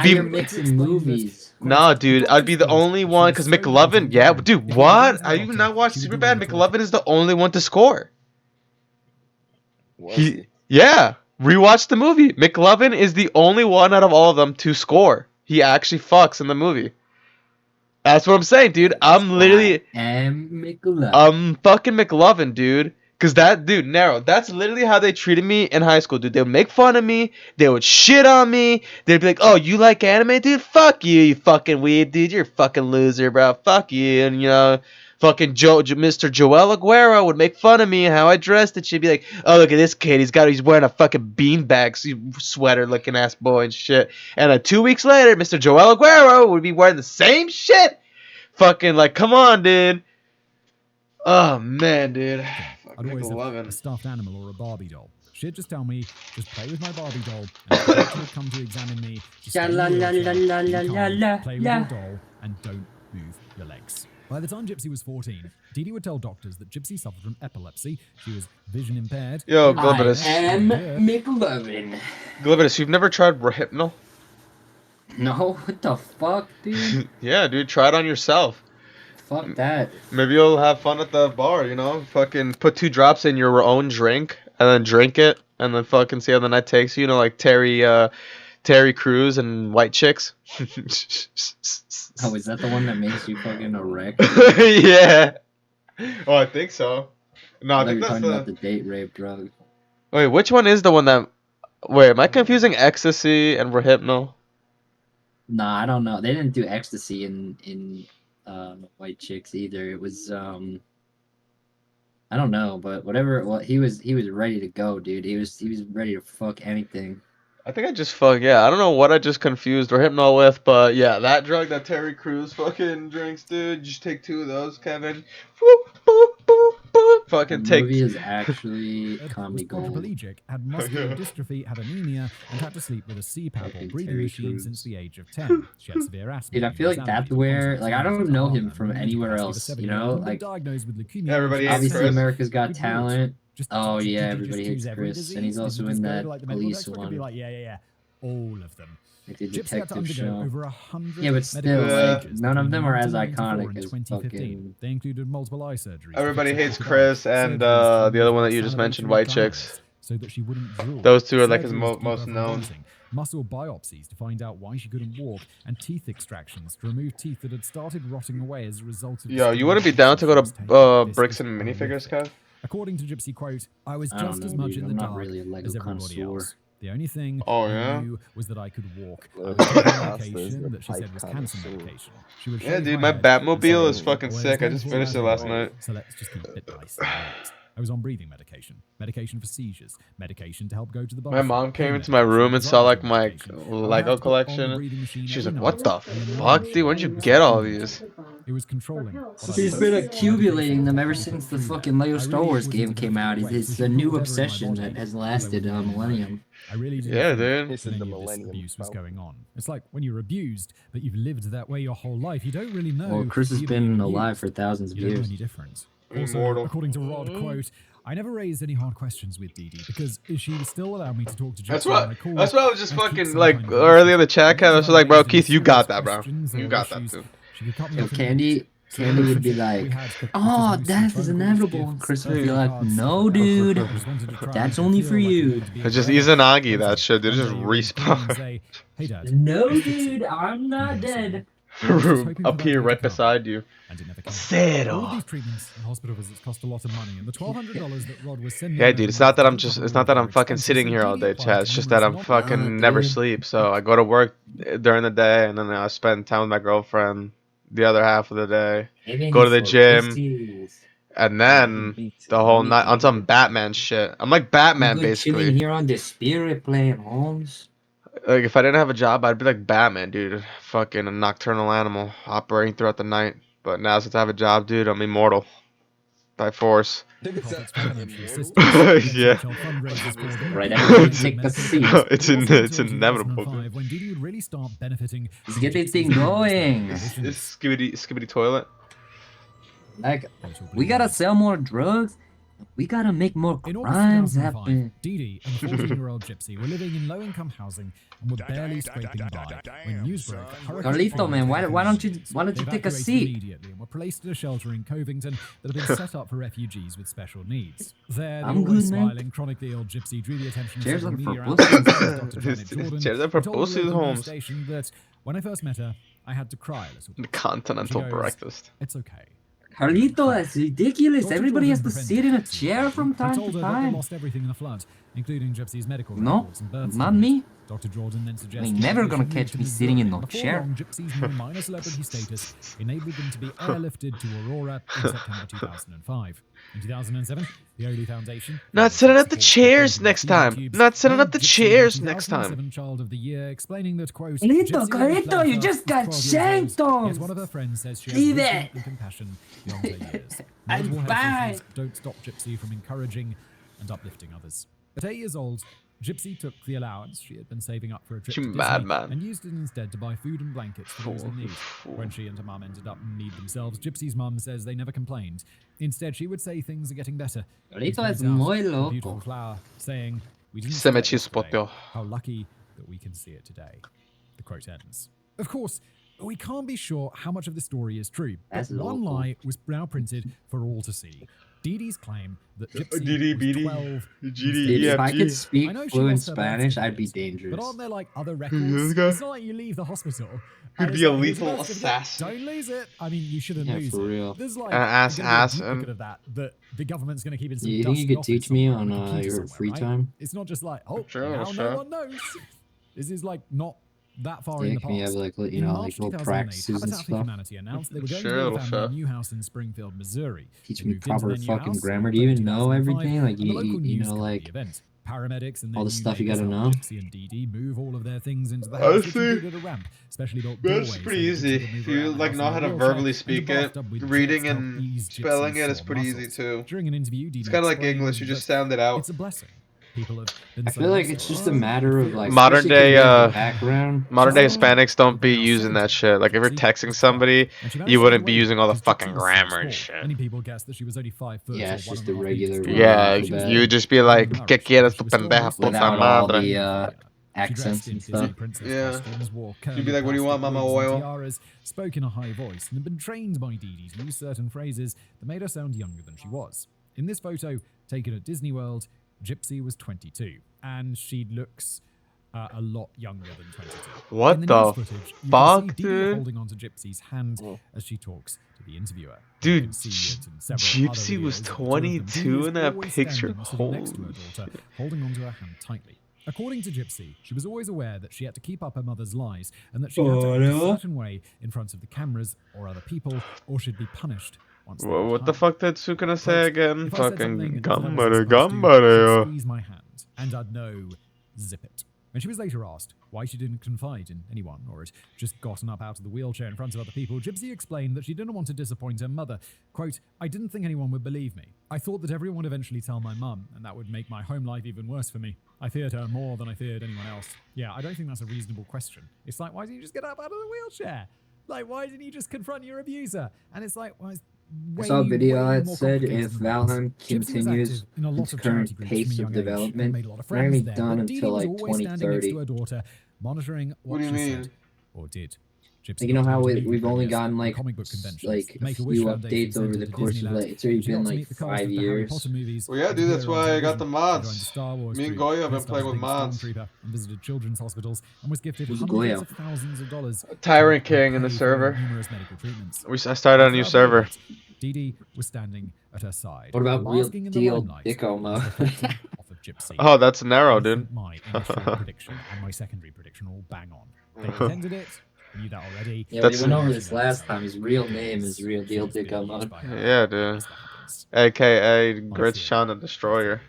you're
Be-
mixing movies.
Nah, dude, I'd be the only one because McLovin. Yeah, dude, what? Have you not watched Superbad? McLovin is the only one to score.
Was he?
Yeah, rewatch the movie. McLovin is the only one out of all of them to score. He actually fucks in the movie. That's what I'm saying, dude.
And McLovin.
I'm fucking McLovin, dude. Cause that dude, Nero, that's literally how they treated me in high school, dude. They would make fun of me, they would shit on me, they'd be like, "Oh, you like anime, dude? Fuck you, you fucking weeb, dude. You're a fucking loser, bro. Fuck you." And fucking Mr. Joel Aguero would make fun of me and how I dressed, and she'd be like, "Oh, look at this kid. He's wearing a fucking beanbag sweater looking ass boy and shit." And then 2 weeks later, Mr. Joel Aguero would be wearing the same shit. Fucking like, come on, dude. Oh man, dude.
I'd always have a
McLovin.
stuffed animal or a Barbie doll. She'd just tell me, just play with my Barbie doll, and if the doctor would come to examine me, just stay in your wheelchair, be calm, play with your doll, and don't move your legs. By the time Gypsy was 14, Dee Dee would tell doctors that Gypsy suffered from epilepsy, she was vision impaired.
Yo,
I
Globinus.
am McLovin.
Globinus, you've never tried Rohypnol?
No, what the fuck, dude?
Yeah, dude, try it on yourself.
Fuck that.
Maybe you'll have fun at the bar, you know? Fucking put 2 drops in your own drink, and then drink it, and then fucking see how the night takes you, like Terry Crews and White Chicks.
Oh, is that the one that makes you fucking erect?
Yeah. Oh, I think so. No, I
I thought you
think
were
that's
talking
the...
about the date rape drug.
Wait, which one is the one that... Wait, am I confusing ecstasy and Rohypnol?
Nah, I don't know. They didn't do ecstasy in White Chicks either. It was I don't know, but whatever. Well, he was ready to go, dude. He was ready to fuck anything.
I think I just yeah. I don't know what I just confused Rohypnol with, but yeah, that drug that Terry Crews fucking drinks, dude. You just take 2 of those, Kevin. Boop, boop, boop, boop. Fucking
The
take.
movie is actually
Was
comedy gold.
quadriplegic, had muscular dystrophy, had anemia, and had to sleep with a CPAP or
Fucking
breathing
Terry
machine
Crews.
since the age of 10. She had severe asthma.
Dude, I feel like that's where, like, I don't know him from anywhere else, you know? Like,
diagnosed with leukemia.
Everybody hates
obviously
Chris.
America's Got
Good
Talent.
Just-
Oh,
did
yeah,
you
everybody
just
hates
choose every
Chris, and he's
disease? Did
also
you
in
just go
that
to, like, the medical
police
textbook and be
one.
like, yeah, all of them.
Like the
Gypsy had to
detective
undergo
show.
over 100
Yeah, but still,
medical
like,
procedures
none of
between
them are as
1994
iconic
and
as
2015.
fucking-
They included multiple eye surgeries.
Everybody
to fix
hates
her
Chris
eyes,
and
surgeries to
the other one that
remove
you just mentioned,
salivatory
White
glands
Chicks.
so that she wouldn't drool.
Those 2 are like his
Surgeries to keep
most
her from
known.
vomiting, muscle biopsies to find out why she couldn't walk, and teeth extractions to remove teeth that had started rotting away as a result of.
Yo, you wouldn't be down to go to Bricks and Minifigures, Kev?
According to Gypsy, quote, I was
I don't
just
know,
as much
dude.
in the
I'm not
dark
really a Lego
as everybody
connoisseur.
else. The only thing
Oh,
I
yeah?
knew was that I could walk. I
Well,
was taking
Costa is
medication
the
that she said
pipe
was cancer
connoisseur.
medication. She would
Yeah,
shave
dude,
my
my
head.
Batmobile is
saying,
fucking
Well,
sick. I
it's
just
going
finished it
for
last
that,
night.
So let's just keep it nice and light. I was on breathing medication, medication for seizures, medication to help go to the bathroom.
My mom came
pain
into my room and
medication,
saw like
anxiety
my
medication. I would have
Lego
to put on the
collection.
breathing machine
She was
every
like, "What
night,
the
and then
fuck,
lie
dude? Where'd you
down.
get all these?"
It was controlling. what I
He's
did.
been
Medication
accumulating them ever
to
since
put
the
through
fucking
that.
Lego
I
Star
really
Wars
wasn't
game
in a
came out.
way, so
It's
she
a
put
new
whatever in my
obsession
body,
that has
so I
lasted a
wouldn't know.
millennium.
I really didn't
Yeah,
think
dude.
This
that
is
any
the
of this
millennium
abuse was
problem.
going on. It's like when you're abused, but you've lived that way your whole life. You don't really know.
Well, Chris has
you're being
been alive
abused.
for thousands of
You don't know
years.
any difference. Also,
Immortal.
according to Rod, quote, I never raised any hard questions with Dee Dee because she still allowed me to talk to
That's
Gypsy when I
what.
called.
That's what I was just
and keep
fucking
some
like
kind of
earlier in the chat.
relationship.
Kev, I was like, bro,
Raised any
Keith, you got
serious
that, bro.
questions
You
or
got that
issues.
too.
She could cut me
So
off in a
Candy
minute.
Candy would be
We
like,
had- which
"Oh,
was
death is
photographs,
inevitable," and
gifts,
Chris would be
birthday
like,
cards,
"No,
stuff like that.
dude,
I just wanted to try
that's
and
only
feel
for
like we
you."
wanted to be
It's just
together.
Izanagi, that shit. Dude,
One
just
day you would call and
respawn.
say, hey, Dad.
No,
you fix it.
dude, I'm not
Yes,
dead.
Appear right beside you.
And it never came. All of
Zero.
these treatments and hospital visits cost a lot of money, and the $1,200 that Rod was sending.
Yeah, dude, it's not that I'm fucking sitting here all day, Chad. It's just that I'm fucking never sleep. So I go to work during the day, and then I spend time with my girlfriend the other half of the day. Go to the gym, and then the whole night on some Batman shit. I'm like Batman, basically.
Chilling here on the spirit plane, Holmes.
Like, if I didn't have a job, I'd be like Batman, dude. Fucking a nocturnal animal operating throughout the night. But now, since I have a job, dude, I'm immortal. By force. Yeah.
Right, everybody take the seat.
It's inevitable.
When Didi would really start benefiting.
Let's get this thing going.
Is Skibidi toilet?
Like, we gotta sell more drugs. We gotta make more
In
crimes
August 2005,
happen.
Didi and the 14-year-old Gypsy were living in low-income housing and were barely scraping by when news broke.
Carlito, man, why don't you take a seat?
Immediately and were placed in a shelter in Covington that had been set up for refugees with special needs. There, the
I'm
always
good, man.
smiling, chronically ill Gypsy drew the attention of
Cheers
several
up for
media
pussy.
outlets, Dr. Janet Jordan,
Cheers up
who
for
told the
pussy,
local news
Holmes.
station that when I first met her, I had to cry a little
The
bit.
continental
She goes,
breakfast.
It's okay.
Carlito, that's ridiculous.
Dr.
Everybody has to
Jordan
sit in a
befriended
chair
Gypsy.
from
He
time
told
to
her that they
time.
lost everything in the flood, including Gypsy's medical
No,
records and birth
not me.
Dr. Jordan then suggested
Ain't never
that they
gonna
should
catch
move
me
to
sitting in
Missouri.
no
Before
chair.
long, Gypsy's new minor celebrity status enabled them to be airlifted to Aurora in September 2005. In 2007, the Oli Foundation...
Not sitting at the chairs next time. Not sitting at the chairs next time.
2007 Child of the Year, explaining that, quote...
Carlito, you just got shanked,
Yes, one of her friends says she has
Leave
wisdom
it.
and compassion beyond her years.
I'm
Multiple health
fine.
issues don't stop Gypsy from encouraging and uplifting others. At 8 years old, Gypsy took the allowance she had been saving up for a trip
You
to Disney
madman.
and used it instead to buy food and blankets for those in need. When she and her mum ended up in need themselves, Gypsy's mum says they never complained. Instead, she would say things are getting better.
Carlito
Points
es
out
muy
a beautiful
loco.
flower, saying, "We didn't
Se
see
me
it yesterday.
chispoteó.
How lucky that we can see it today." The quote ends. Of course, we can't be sure how much of the story is true, but
That's
one
local.
lie was now printed for all to see. Didi's claim that Gypsy
Didi,
was
Bidi,
12
GD,
If I
EFG.
could speak
I know she
fluent
lost her birth
Spanish, I'd be
certificates,
dangerous.
But aren't there like other
This
records?
guy?
It's not like you leave the hospital.
Could
and
be
it's
a
like, here's
lethal
birth certificate,
assassin.
Don't lose it. I mean, you shouldn't
Yeah,
lose
for
it.
real.
There's like
Ass,
gonna be a
ass,
duplicate of that the government's going to keep in some
You think you
dusty
could teach
office
me
somewhere
on
a computer
your
somewhere,
free
right?
time?
It's not just like, oh,
Sure,
now
sure.
no one knows. This is like not that far in
Yeah,
the
can we have
past.
like
In
like
March
little
2008,
practices and
Habitat for
stuff?
Humanity announced they were going
Sure,
to build a
little
family a
chef.
new house in Springfield, Missouri.
Teach
They
me
moved into
proper
their new
fucking
house
grammar.
in
Do you even
October
know
2005,
everything? Like
and the local
you
news
know
covered
like
the event. Paramedics and
all
their
the
new
stuff you
neighbors
gotta
helped
know?
Gypsy and Didi move all of their things into the house,
Honestly,
which included a ramp, specially built doorways.
That's
so
pretty
that
easy.
Gypsy could move
If you
around the
like
house
know
in
how
a
to
wheelchair,
verbally
and a
speak it,
bathtub with
reading
jets to help
and
ease
spelling
Gypsy's
it is
sore
pretty easy
muscles.
too.
During an interview, Didi
It's kind of like
explained
English. You just
that
sound it out.
it's a blessing. People have been
I
so
feel like
lost
it's
their
just a
own
matter of like
Modern
especially 'cause
day,
we have the background.
Modern day
So,
Hispanics don't be
they're now
using that
17.
shit. Like if you're
Gypsy
texting
was 12,
somebody,
and she managed
you
to
wouldn't
get
be
away
using all the
because Gypsy
fucking
was so
grammar and
small.
shit.
Many people guessed that she was only 5 foot
Yeah,
or
it's just
1.5
the
meters
regular
tall.
Yeah,
She was
you would just be
well
like,
nourished,
¿Qué
but
quieres,
she
tu
was still
pendeja
mostly
puta
Without all
madre?
the
She dressed
accents
in
and
Disney
stuff.
princess
Yeah.
costumes, wore
She'd
curly
be like, "What do you want,
plastic
Mama
wigs and
Oil?"
tiaras, spoke in a high voice, and had been trained by Didi to use certain phrases that made her sound younger than she was. In this photo, taken at Disney World, Gypsy was 22, and she looks a lot younger than 22.
What
In the
the
news footage, you
fuck,
can see Didi
dude?
holding onto Gypsy's hand as she talks to the interviewer.
Dude,
You can see it in several other
Gypsy was
videos of the two of them.
22
Didi is
in that
always
picture.
standing, sitting next to her
Holy
daughter, holding onto her hand tightly. According to Gypsy, she was always aware that she had to keep up her mother's lies and that she had to act a certain way in front of the cameras or other people, or she'd be punished once they got
What the
home.
fuck did Sukuna say again?
If I said something
Fucking
that I wasn't
gambare,
supposed to,
gambare.
she'd squeeze my hand, and I'd know, zip it. When she was later asked why she didn't confide in anyone or had just gotten up out of the wheelchair in front of other people, Gypsy explained that she didn't want to disappoint her mother. Quote, "I didn't think anyone would believe me. I thought that everyone would eventually tell my mum, and that would make my home life even worse for me. I feared her more than I feared anyone else." Yeah, I don't think that's a reasonable question. It's like, why didn't you just get up out of the wheelchair? Like, why didn't you just confront your abuser? And it's like, well, it's
I saw a video
way
that
more
said
complicated
if
than that.
Valheim
Gypsy was
continues
active in a lot
its
of
current
charity groups
pace
from a
of
young age and
development,
made a lot of
not
friends
gonna be
there,
done
but Didi
until
was
like
always standing next
2030.
to her daughter, monitoring what
What do
she
you mean?
said or did. Gypsy
You know
got
how
to go to
we've only
premieres,
gotten like
comic book conventions,
like a
Make-A-Wish
few
Foundation
updates over
Centre
the
to
course of
Disneyland.
like it's already
She got
been
to
like
meet the cast
5
of the Harry Potter
years.
movies.
Well, yeah,
and
dude,
appear
that's
on
why I got
television.
the
She joined the
mods.
Star Wars
Me and
troupe,
Goya have been
dressed up
playing
as a
with
pink
mods.
stormtrooper and visited children's hospitals and was gifted
Who's
hundreds
Goya?
of thousands of dollars
Tyrant
to help
King in the
pay for
server.
numerous medical treatments.
I started on a new
Throughout the
server.
event, Dee Dee was standing at her side,
What about real
basking in the
deal
limelight,
Dicko
and
mode?
reflecting off of Gypsy.
Oh, that's narrow,
I
dude.
think my initial prediction and my secondary prediction are all bang on. They intended it. I knew that already.
Yeah,
That's-
we went over this last time. His real name is Real Deal Dicko mode.
Yeah, dude. AKA Gritch Sean the Destroyer.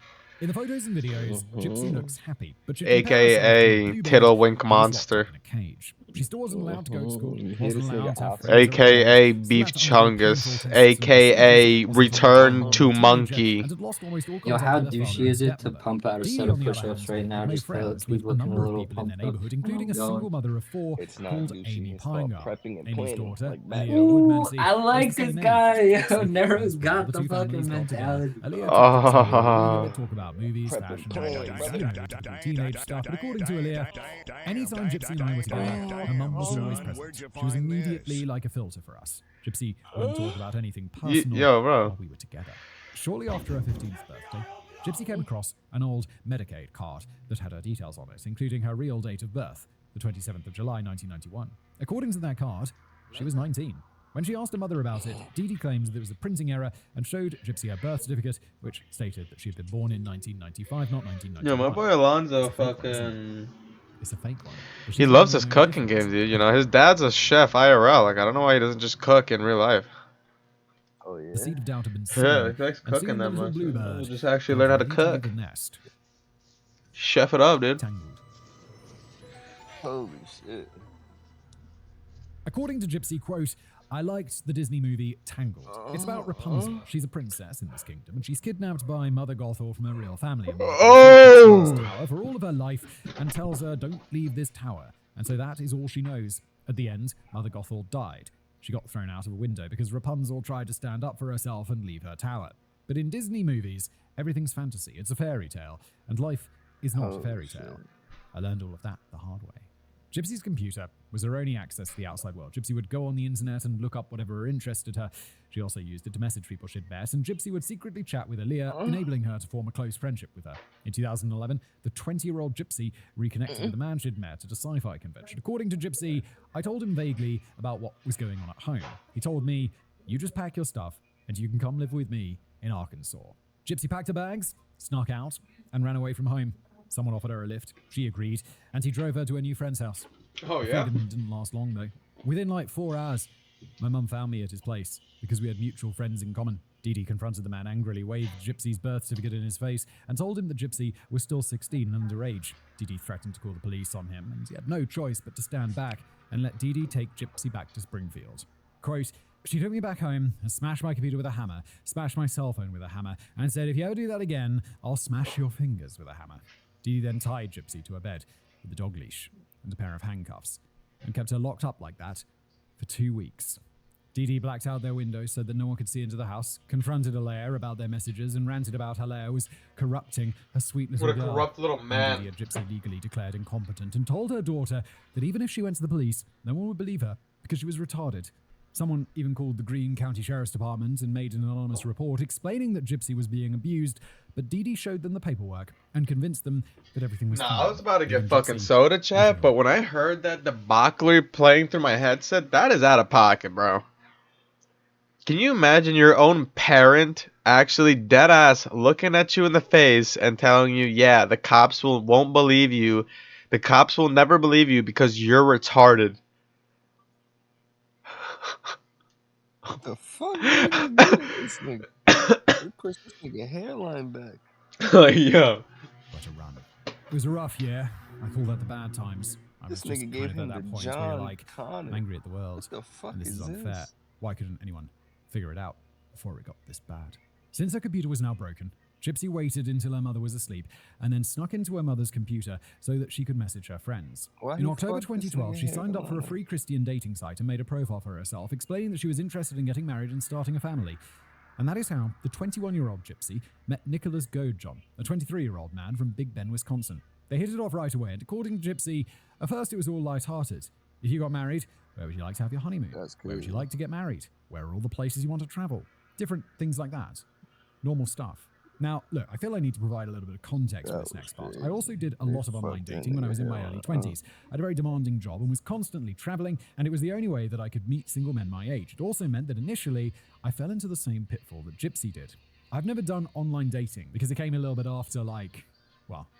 In the photos and videos, Gypsy looks happy, but she
AKA Tiddlewink Monster.
in a cage. She still wasn't allowed to go to school.
You hear
Wasn't
this
allowed
nigga
to have
out
friends or
AKA
relatives,
Beef
still had to undergo
Chungus.
chemical tests and
AKA
procedures,
Return
wasn't
to
allowed
Monkey.
and had lost almost all
Yo,
contact
how
with her father
douchey
and
is it to
stepmother.
pump out a
Dee,
set of
on the other
push-ups
hand,
right now
made
just to
friends
keep
with a
looking a
number of
little
people in their
pumped up?
neighborhood, including a
God.
single mother of 4
It's not
called
douchey,
Amy
it's called
Pinger.
prepping and
Amy's
planning,
daughter,
like that.
Leah
Ooh,
Woodmansey,
I like
was the
this
same
guy.
age.
Yo,
Gypsy
Nero's
was
got
the
the
two
fucking
families got together.
mentality.
Aaliyah took
Oh.
Gypsy to Aaliyah would talk about movies,
Prep
fashion,
and plan,
toys,
brother.
you know, typical teenage stuff. But according to Aaliyah, anytime Gypsy and I were together, her mum was always present. She was immediately like a filter for us. Gypsy wouldn't talk about anything personal
Yo, bro.
while we were together. Shortly after her 15th birthday, Gypsy came across an old Medicaid card that had her details on it, including her real date of birth, the 27th of July, 1991. According to that card, she was 19. When she asked her mother about it, Dee Dee claims there was a printing error and showed Gypsy her birth certificate, which stated that she had been born in 1995, not 1991.
Yo, my boy Alonzo
It's a fake one, isn't it?
fucking.
It's a fake one. But
He
she's
loves
letting
his
me know
cooking
difference.
game, dude. You know, his dad's a chef IRL. Like, I don't know why he doesn't just cook in real life.
Oh yeah.
The seed of doubt had been sown.
Yeah, he likes
and soon
cooking
the
that
little
much.
bluebird
We'll just actually
was
learn how to
ready leave
cook.
the nest,
Chef it up, dude.
tangled.
Holy shit.
According to Gypsy, quote, I liked the Disney movie Tangled. It's about Rapunzel. She's a princess in this kingdom, and she's kidnapped by Mother Gothel from her real family. And
Oh!
tower for all of her life and tells her, don't leave this tower. And so that is all she knows. At the end, Mother Gothel died. She got thrown out of a window because Rapunzel tried to stand up for herself and leave her tower. But in Disney movies, everything's fantasy. It's a fairy tale, and life is not a fairy tale. I learned all of that the hard way. Gypsy's computer was her only access to the outside world. Gypsy would go on the internet and look up whatever interested her. She also used it to message people she'd met, and Gypsy would secretly chat with Aaliyah, enabling her to form a close friendship with her. In 2011, the 20-year-old Gypsy reconnected with a man she'd met at a sci-fi convention. According to Gypsy, I told him vaguely about what was going on at home. He told me, you just pack your stuff, and you can come live with me in Arkansas. Gypsy packed her bags, snuck out, and ran away from home. Someone offered her a lift. She agreed, and he drove her to a new friend's house.
Oh,
The
yeah.
freedom didn't last long, though. Within like 4 hours, my mum found me at his place because we had mutual friends in common. Dee Dee confronted the man angrily, waved Gypsy's birth certificate in his face, and told him that Gypsy was still 16 and underage. Dee Dee threatened to call the police on him, and he had no choice but to stand back and let Dee Dee take Gypsy back to Springfield. Quote, she took me back home and smashed my computer with a hammer, smashed my cell phone with a hammer, and said, if you ever do that again, I'll smash your fingers with a hammer. Dee Dee then tied Gypsy to a bed with a dog leash and a pair of handcuffs, and kept her locked up like that for 2 weeks. Dee Dee blacked out their window so that no one could see into the house, confronted Alea about their messages, and ranted about how Alea was corrupting her sweet little
What a
girl.
corrupt little
And
man.
Dee Dee had Gypsy legally declared incompetent and told her daughter that even if she went to the police, no one would believe her because she was retarded. Someone even called the Greene County Sheriff's Department and made an anonymous report explaining that Gypsy was being abused, but Dee Dee showed them the paperwork and convinced them that everything was fine.
Nah, I was about to get
Even
fucking
Gypsy
soda
was
chat,
real.
but when I heard that debacle playing through my headset, that is out of pocket, bro. Can you imagine your own parent actually dead ass looking at you in the face and telling you, yeah, the cops won't believe you. The cops will never believe you because you're retarded.
What the fuck? This nigga. They pushed this nigga hairline back.
Like, yo.
But a run. It was a rough year. I call that the bad times. I was
This
just
nigga
kind
gave
of at
him
that
the
point where you're
John
like, I'm
Connor.
angry at the world,
What the fuck
and this
is
is unfair.
this?
Why couldn't anyone figure it out before it got this bad? Since her computer was now broken, Gypsy waited until her mother was asleep and then snuck into her mother's computer so that she could message her friends.
Why
In
he
October
fucked this
2012,
nigga
she signed up for a
hairline?
free Christian dating site and made a profile for herself, explaining that she was interested in getting married and starting a family. And that is how the 21-year-old Gypsy met Nicholas Godejohn, a 23-year-old man from Big Bend, Wisconsin. They hit it off right away, and according to Gypsy, at first it was all light-hearted. If you got married, Where would you like to have your honeymoon?
That's
Where would you
crazy.
like to get married? Where are all the places you want to travel? Different things like that. Normal stuff. Now, look, I feel I need to provide a little bit of context for
That
this
was
next part.
crazy.
I also did a
They
lot of online
fucked
dating when I was in my
that
early
nigga, huh?
20s. I had a very demanding job and was constantly traveling, and it was the only way that I could meet single men my age. It also meant that initially, I fell into the same pitfall that Gypsy did. I've never done online dating because it came a little bit after,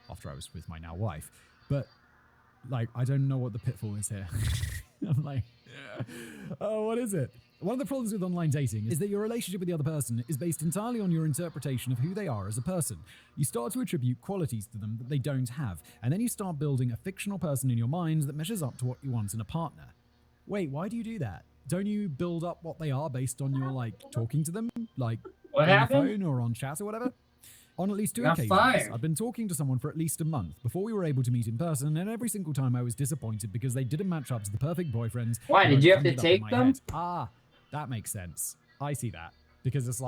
after I was with my now wife. But, I don't know what the pitfall is here. I'm like, oh, what is it? One of the problems with online dating is that your relationship with the other person is based entirely on your interpretation of who they are as a person. You start to attribute qualities to them that they don't have, and then you start building a fictional person in your mind that measures up to what you want in a partner. Wait, why do you do that? Don't you build up what they are based on your, talking to them?
What
on
happened?
the phone or on chat or whatever? On at least 2
Got
occasions,
fired.
I've been talking to someone for at least a month before we were able to meet in person, and every single time I was disappointed because they didn't match up to the perfect boyfriends.
Why,
who
did
I'd
you have to
conjured up in
take
my
them?
head. Ah, that makes sense. I see that. Because it's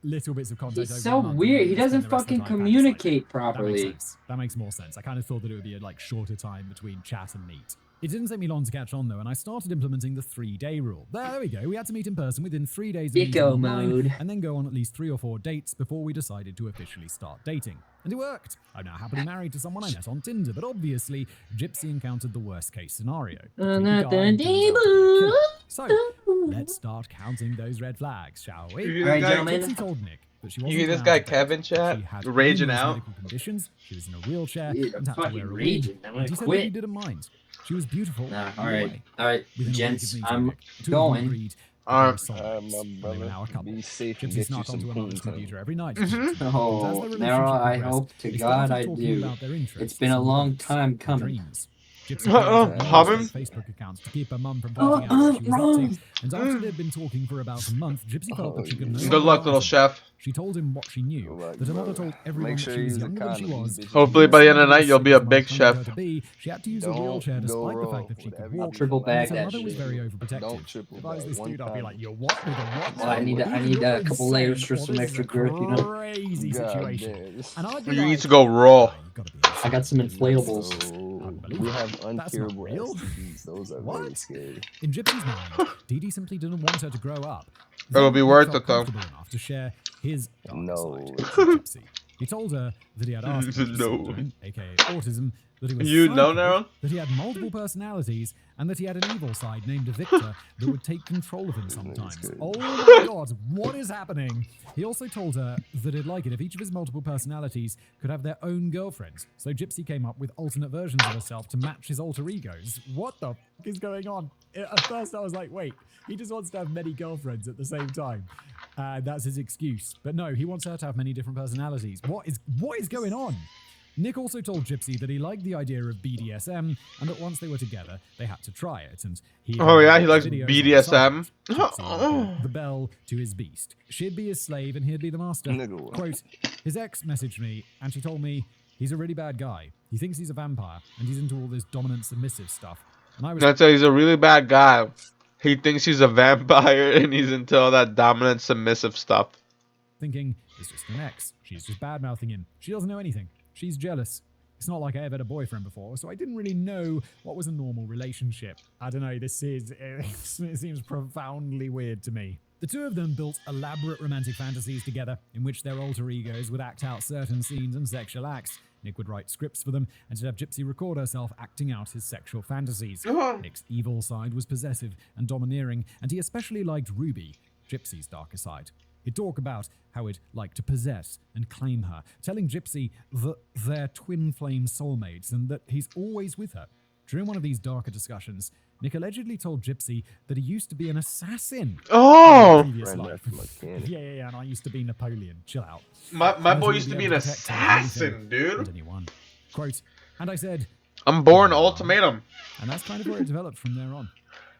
little bits of content.
He's
over
so
a month,
weird.
and
He
then
doesn't
spend the rest of the
fucking
time back. It's
communicate
that makes
properly.
sense. That makes more sense. I kind of thought that it would be a shorter time between chat and meet. It didn't take me long to catch on though, and I started implementing the 3-day rule. There we go. We had to meet in person within 3 days of meeting
Sicko
online,
mode.
and then go on at least 3 or 4 dates before we decided to officially start dating. And it worked. I'm now happily married to someone I met on Tinder, but obviously, Gypsy encountered the worst case scenario. The creepy guy who turns out to be a killer. So, let's start counting those red flags, shall we?
You
Alright,
guy-
gentlemen.
Gypsy told Nick that she wasn't
hear this
allowed
guy
to date,
Kevin
that
chat
she had
raging
numerous
out?
medical conditions, she was in a wheelchair,
Dude, I'm
and had to
fucking
wear a wig.
raging. I'm
And
gonna
he said that he
quit.
didn't mind. She was beautiful.
Nah,
either
alright.
way.
Alright,
Within a week
gents,
of meeting
I'm
Nick, the two of them
going.
agreed that they
Alright.
were soulmates,
My
and they were
brother,
now a couple.
be safe and
Gypsy
get you
snuck
some
onto an office
poon
computer
time.
every night.
Mhm.
And as their
Oh,
relationship
now I
progressed,
hope to
they
God
started
I
talking
do.
about their interests
It's been a
and
long
wants
time
and
coming.
dreams. Gypsy created
Hobin?
numerous Facebook accounts to keep her mum from finding out what she was up to. And after they'd been talking for about a month, Gypsy felt that she could no
Good
longer
luck,
lie
little
to him.
chef.
She told him what she knew,
Like,
that her mother
bro,
told everyone
make
that
sure
she
you
was
use a
younger than she
condom,
was.
you bitch.
Hopefully by the end of the night you'll be a big chef.
She had to use a
Don't
wheelchair despite the
go
fact that
wrong
she
with
could
every
walk.
Triple
And
bag
her
that
mother was
shit.
very overprotective.
Don't triple
If I was
bag
this
one
dude, I'd be
time.
like, you what? With a what?
Well, I need
You're
a couple layers for
insane.
some
This
extra
is a
girth, you know?
Crazy
God
situation.
damn.
And I'd be
You need
like,
to go raw.
"Nah, you've gotta be
I got some inflatables.
No, we have
That's not
uncurable
real.
STDs. Those are
What?
very scary.
In Gypsy's mind, Dee Dee simply didn't want her to grow up.
It'll be
Nick
worth
felt
it, though.
comfortable enough to share his darker
No.
side with Gypsy. He told her that he had Asperger's
No.
syndrome, aka autism, that he was
You know
psychic,
now?
that he had multiple personalities, and that he had an evil side named Victor that would take control of him sometimes.
good.
Oh my god, what is happening? He also told her that he'd like it if each of his multiple personalities could have their own girlfriends. So Gypsy came up with alternate versions of herself to match his alter egos. What the f is going on? At first I was like, wait, he just wants to have many girlfriends at the same time. That's his excuse. But no, he wants her to have many different personalities. What is going on? Nick also told Gypsy that he liked the idea of BDSM and that once they were together, they had to try it. And
Oh, yeah, he likes
videos on the
BDSM.
subject. Gypsy would put the bell to his beast. She'd be his slave and he'd be the master.
Nigga.
Quote, his ex messaged me and she told me he's a really bad guy. He thinks he's a vampire and he's into all this dominant submissive stuff. And I was
That's he's a really bad guy. He thinks he's a vampire and he's into all that dominant submissive stuff.
thinking, it's just an ex. She's just bad-mouthing him. She doesn't know anything. She's jealous. It's not like I ever had a boyfriend before, so I didn't really know what was a normal relationship. I don't know, it seems profoundly weird to me. The two of them built elaborate romantic fantasies together, in which their alter egos would act out certain scenes and sexual acts. Nick would write scripts for them, and to have Gypsy record herself acting out his sexual fantasies. Nick's evil side was possessive and domineering, and he especially liked Ruby, Gypsy's darker side. He'd talk about how he'd like to possess and claim her, telling Gypsy that they're twin flame soulmates and that he's always with her. During one of these darker discussions, Nick allegedly told Gypsy that he used to be an assassin.
Oh!
In his previous
Friend
life.
after my cannon.
Yeah, and I used to be Napoleon. Chill out.
My
And
boy
he'd
used to
able
be an
protect him from anything
assassin, dude.
and anyone. Quote, and I said,
I'm born ultimatum.
and that's kind of where it developed from there on.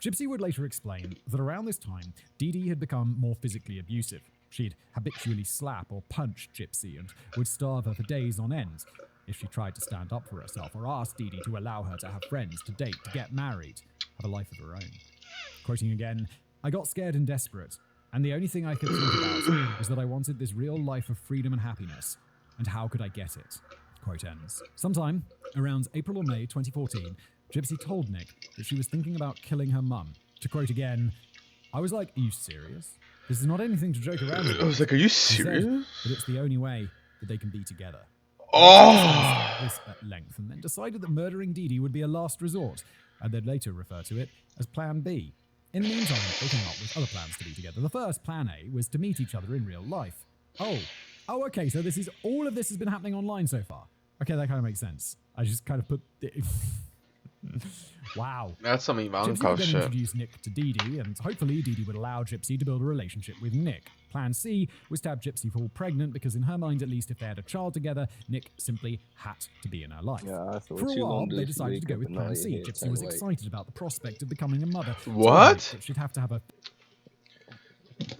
Gypsy would later explain that around this time, Dee Dee had become more physically abusive. She'd habitually slap or punch Gypsy and would starve her for days on end if she tried to stand up for herself or asked Dee Dee to allow her to have friends, to date, to get married, have a life of her own. Quoting again, I got scared and desperate, and the only thing I could think about was that I wanted this real life of freedom and happiness, and how could I get it? Quote ends. Sometime around April or May 2014, Gypsy told Nick that she was thinking about killing her mum. To quote again, I was like, are you serious? This is not anything to joke around about.
I was like, are you
She said
serious?
that it's the only way that they can be together.
Oh!
This at length, and then decided that murdering Dee Dee would be a last resort, and they'd later refer to it as Plan B. In the meantime, they came up with other plans to be together. The first, Plan A, was to meet each other in real life. Oh, okay, so all of this has been happening online so far. Okay, that kind of makes sense. I just kind of put... Wow.
That's some
Gypsy
Ivanka
would then
shit.
introduce Nick to Dee Dee, and hopefully Dee Dee would allow Gypsy to build a relationship with Nick. Plan C was to have Gypsy fall pregnant, because in her mind, at least, if they had a child together, Nick simply had to be in her life.
Yeah, so
For
what
a
you
while,
gonna do
they
if you
decided to
wake
go
up
with
and
Plan
all
C.
your hair
Gypsy
turn
was
white?
excited about the prospect of becoming a mother.
What?
So she'd have to have a...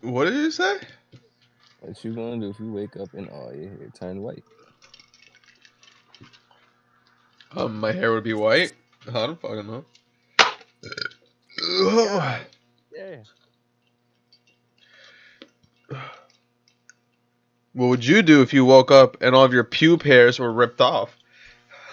What did you say?
What you gonna do if you wake up and all your hair turn white?
My hair would be white. I don't fucking know.
Yeah.
What would you do if you woke up and all of your pube hairs were ripped off?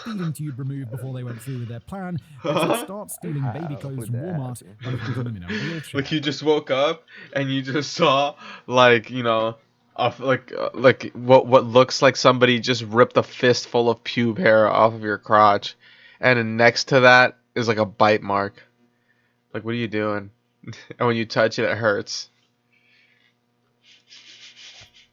feeding tube removed before they went through with their plan, which would start stealing baby
How
clothes
would
from
that
Walmart
happen?
and put them in a wheelchair.
Like you just woke up and you just saw, like, you know, like what looks like somebody just ripped a fistful of pube hair off of your crotch, and then next to that is like a bite mark. Like, what are you doing? And when you touch it, it hurts.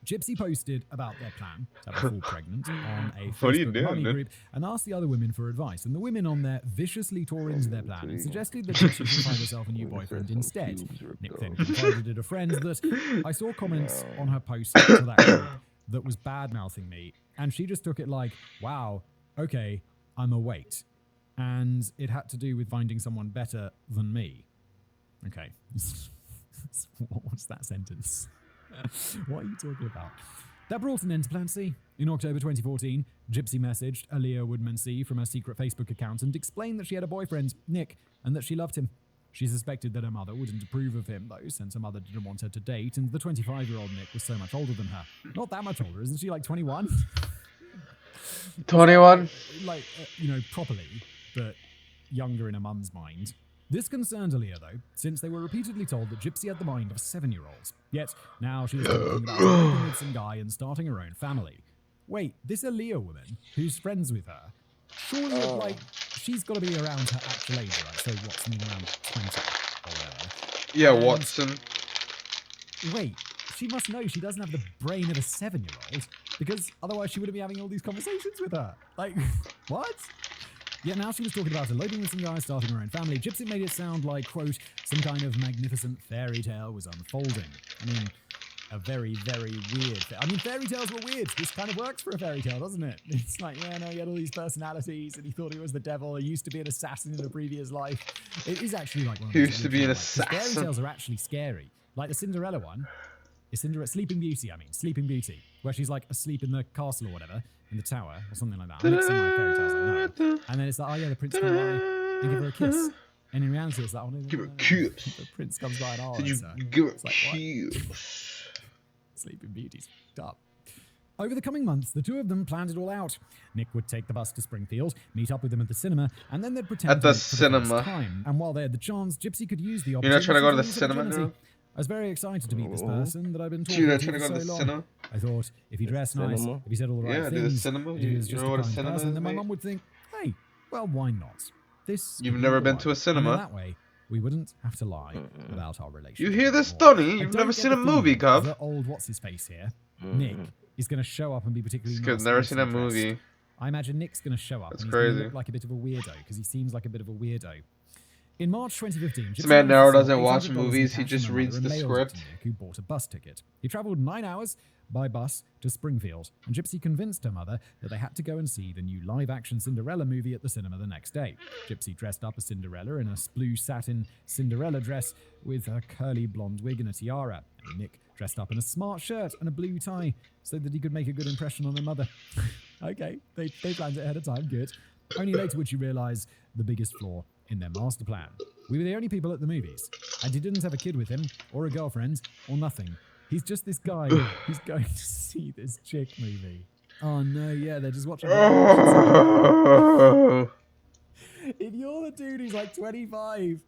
Gypsy posted about their plan to have a fall pregnant on a
What are you
Facebook
doing,
mummy
dude?
group and asked the other women for advice. And the women on there viciously tore into their plan and suggested that Gypsy should find herself a new boyfriend instead. Nick then confided to friends that I saw comments on her post to that group that was bad-mouthing me, and she just took it like, wow, okay, I'm a weight. And it had to do with finding someone better than me. Okay. What was that sentence? What are you talking about? That brought an end to Plan C. In October 2014, Gypsy messaged Aaliyah Woodmansee from her secret Facebook account and explained that she had a boyfriend, Nick, and that she loved him. She suspected that her mother wouldn't approve of him, though, since her mother didn't want her to date, and the 25-year-old Nick was so much older than her. Not that much older, isn't she, like 21?
21.
Properly, but younger in her mum's mind. This concerned Aaliyah, though, since they were repeatedly told that Gypsy had the mind of a 7-year-old. Yet, now she was talking about sleeping with some guy and starting her own family. Wait, this Aaliyah woman, who's friends with her, surely, she's got to be around her actual age, right? So what's mean around 20 or whatever.
Yeah,
And-
Watson.
Wait, she must know she doesn't have the brain of a 7-year-old, because otherwise she wouldn't be having all these conversations with her. Like, what? Yet now she was talking about eloping with some guy, starting her own family. Gypsy made it sound like, quote, some kind of magnificent fairy tale was unfolding. I mean, a very, very weird... fairy tales were weird. This kind of works for a fairy tale, doesn't it? It's like, yeah, no, he had all these personalities, and he thought he was the devil. He used to be an assassin in a previous life. It is actually like one of
He
those
used to
weird
be an
ones, 'cause
assassin.
Fairy tales are actually scary. Like the Cinderella one. Sleeping Beauty, where she's like asleep in the castle or whatever, in the tower, or something like that. I mix in my fairy tales, I know. And then it's like, oh yeah, the prince comes by and give her a kiss. And in reality, it's like, oh no,
Give her a kiss.
the prince comes by and oh,
Did you
it's her.
give her
It's like, what?
kiss?
Sleeping Beauty's up. Over the coming months, the two of them planned it all out. Nick would take the bus to Springfield, meet up with them at the cinema, and then they'd pretend
At the
to meet for the first
cinema.
time. And while they had the chance, Gypsy could use the
You're not trying to go to the
opportunity
cinema
virginity.
now?
I was very excited to meet this person that I've been talking
You're not
to
trying to
for
go to
so
the
long.
cinema?
I thought, if he dressed nice,
Cinema?
if he said all the right
Yeah,
things,
do the cinema.
if he was
You
just
know
a
what a
kind
cinema
person,
is,
then my
mate?
mum would think, hey, well, why not? This
You've
could be
never
the
been
one.
to a
And
cinema?
in that way, we wouldn't have to lie about our relationship.
You hear this,
anymore.
Tony?
I
You've
don't
never
get
seen
the
a movie,
feeling
Gov.
that old what's-his-face here, Nick, is going to show up and be particularly
I've
nasty
never
and
seen a
dressed.
movie.
I imagine Nick's going to show up
That's
and he's going to
crazy.
look like a bit of a weirdo, because he seems like a bit of a weirdo. In March 2015,
This
Gypsy
man
managed
now
to sell
doesn't watch
$800 in
movies, he
cash
just
from her
reads
mother
the
and mailed it to
script.
Nick, who bought a bus ticket. He travelled 9 hours by bus to Springfield, and Gypsy convinced her mother that they had to go and see the new live-action Cinderella movie at the cinema the next day. Gypsy dressed up as Cinderella in a blue satin Cinderella dress with a curly blonde wig and a tiara, and Nick dressed up in a smart shirt and a blue tie so that he could make a good impression on her mother. Okay, they planned it ahead of time, good. Only later would she realise the biggest flaw in their master plan. We were the only people at the movies, and he didn't have a kid with him, or a girlfriend, or nothing. He's just this guy who's going to see this chick movie. Oh no, yeah, they're just watching. If you're the dude who's like 25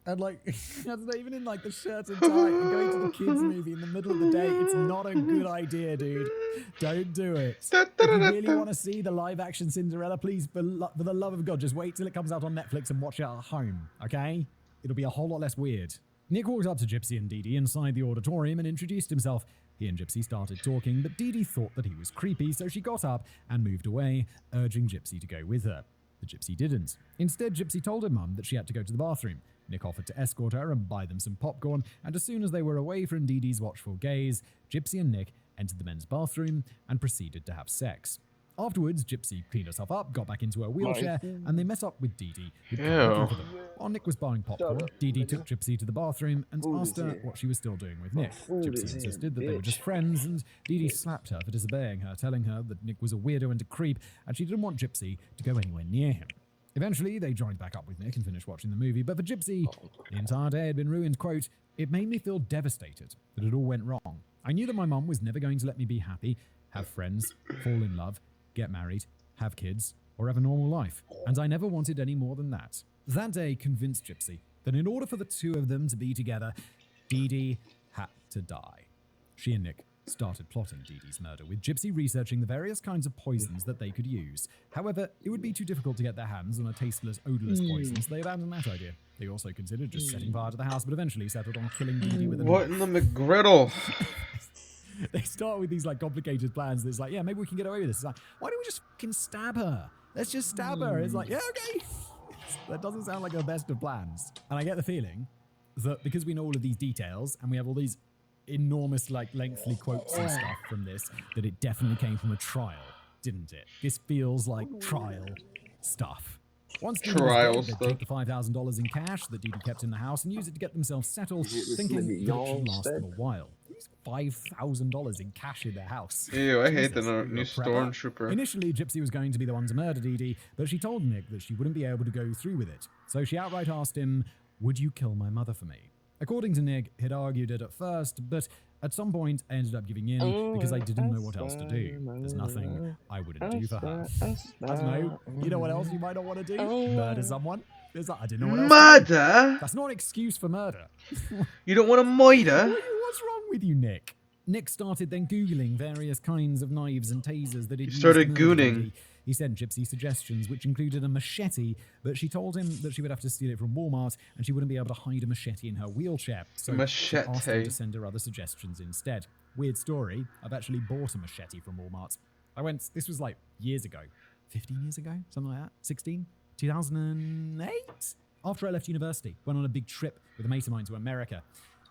and like that's not even in like the shirt and tie and going to the kids movie in the middle of the day, it's not a good idea, dude. Don't do it. If you really want to see the live action Cinderella, please, for the love of God, just wait till it comes out on Netflix and watch it at home, okay? It'll be a whole lot less weird. Nick walked up to Gypsy and Dee Dee inside the auditorium and introduced himself. He and Gypsy started talking, but Dee Dee thought that he was creepy, so she got up and moved away, urging Gypsy to go with her. But Gypsy didn't. Instead, Gypsy told her mum that she had to go to the bathroom. Nick offered to escort her and buy them some popcorn, and as soon as they were away from Dee Dee's watchful gaze, Gypsy and Nick entered the men's bathroom and proceeded to have sex. Afterwards, Gypsy cleaned herself up, got back into her wheelchair, and they met up with Dee Dee, who'd come looking for them. While Nick was buying popcorn, Dee Dee took Gypsy to the bathroom and asked her what she was still doing with Nick. Gypsy insisted that they were just friends, and Dee Dee slapped her for disobeying her, telling her that Nick was a weirdo and a creep, and she didn't want Gypsy to go anywhere near him. Eventually, they joined back up with Nick and finished watching the movie, but for Gypsy, the entire day had been ruined. Quote, "It made me feel devastated that it all went wrong. I knew that my mum was never going to let me be happy, have friends, fall in love, get married, have kids, or have a normal life, and I never wanted any more than that." That day convinced Gypsy that in order for the two of them to be together, Dee Dee had to die. She and Nick started plotting Dee Dee's murder, with Gypsy researching the various kinds of poisons that they could use. However, it would be too difficult to get their hands on a tasteless, odorless poison, so they abandoned that idea. They also considered just setting fire to the house, but eventually settled on killing Dee Dee with a
What
knife.
in the McGriddle?
They start with these like complicated plans. It's like, yeah, maybe we can get away with this. It's like, why don't we just fucking stab her? Let's just stab her. It's like, yeah, okay. That doesn't sound like the best of plans. And I get the feeling that because we know all of these details and we have all these enormous, like, lengthy quotes and stuff from this, that it definitely came from a trial, didn't it? This feels like trial stuff. Once Dee Dee was dead, they'd take the $5,000 in cash that Dee Dee kept in the house and use it to get themselves settled, thinking that it should last them a while. $5,000 in cash in their house.
Ew, I hate the
Jesus,
new
prepper.
stormtrooper.
Initially, Gypsy was going to be the one to murder Dee Dee, but she told Nick that she wouldn't be able to go through with it. So she outright asked him, "Would you kill my mother for me?" According to Nick, he'd argued it at first, but at some point I ended up giving in because I didn't know what else to do. There's nothing I wouldn't do for her. I don't know. You know what else you might not want to do? Murder someone. I didn't know what else to do.
Murder?
That's not an excuse for murder.
You don't want to murder?
What's wrong with you, Nick? Nick started then Googling various kinds of knives and tasers that he'd used
started
to murder
gooning.
Dee Dee. He sent Gypsy suggestions, which included a machete, but she told him that she would have to steal it from Walmart and she wouldn't be able to hide a machete in her wheelchair. So she asked him to send her other suggestions instead. Weird story, I've actually bought a machete from Walmart. This was like years ago. 15 years ago? Something like that? 16? 2008? After I left university, went on a big trip with a mate of mine to America.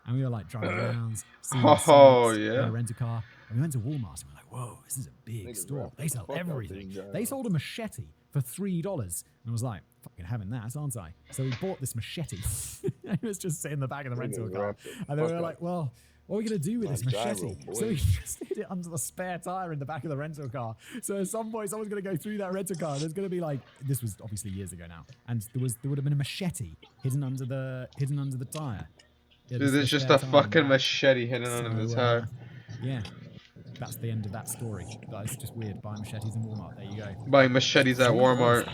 And we were like driving around, seeing the sights, rent a car. And we went to Walmart and we're like, whoa, this is a big store. They sell everything. They sold a machete for $3. And I was like, fucking having that, aren't I? So we bought this machete. It was just sitting in the back of the rental car. And then we were like, well, what are we going to do with this machete? So we just hid it under the spare tire in the back of the rental car. So at some point, someone's going to go through that rental car. And there's going to be like, this was obviously years ago now. And there would have been a machete hidden under the tire. Yeah,
Dude, there's just a fucking machete hidden under the tire.
Yeah, that's the end of that story. That's just weird. Buying machetes in Walmart. There you go.
Buying machetes at Walmart.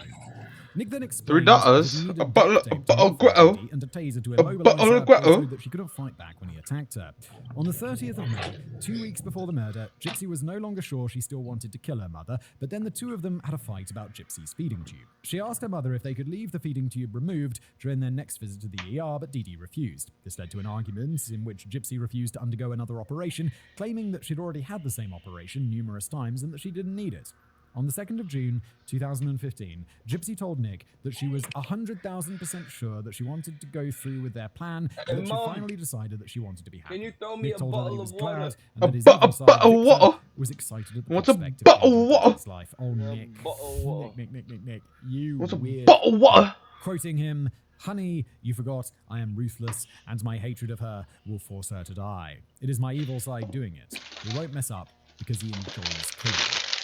Nick then explained
$3, a bottle of grotto,
and a taser to
a bottle of grotto,
that she couldn't fight back when he attacked her. On the 30th of May, 2 weeks before the murder, Gypsy was no longer sure she still wanted to kill her mother, but then the two of them had a fight about Gypsy's feeding tube. She asked her mother if they could leave the feeding tube removed during their next visit to the ER, but Dee Dee refused. This led to an argument in which Gypsy refused to undergo another operation, claiming that she'd already had the same operation numerous times and that she didn't need it. On the 2nd of June, 2015, Gypsy told Nick that she was 100,000% sure that she wanted to go through with their plan, and that she finally decided that she wanted to be happy.
Can you throw me
Nick
a
told her that he
bottle
was
of
glad,
water?
and that his
bottle
evil side,
of water?
Victor, was excited at the
What's a
prospect
bottle of
of
water?
his life. Oh, Nick.
bottle of water.
Nick, you
What's a
weird.
bottle of water?
Quoting him, "Honey, you forgot I am ruthless, and my hatred of her will force her to die. It is my evil side doing it. He won't mess up because he enjoys killing."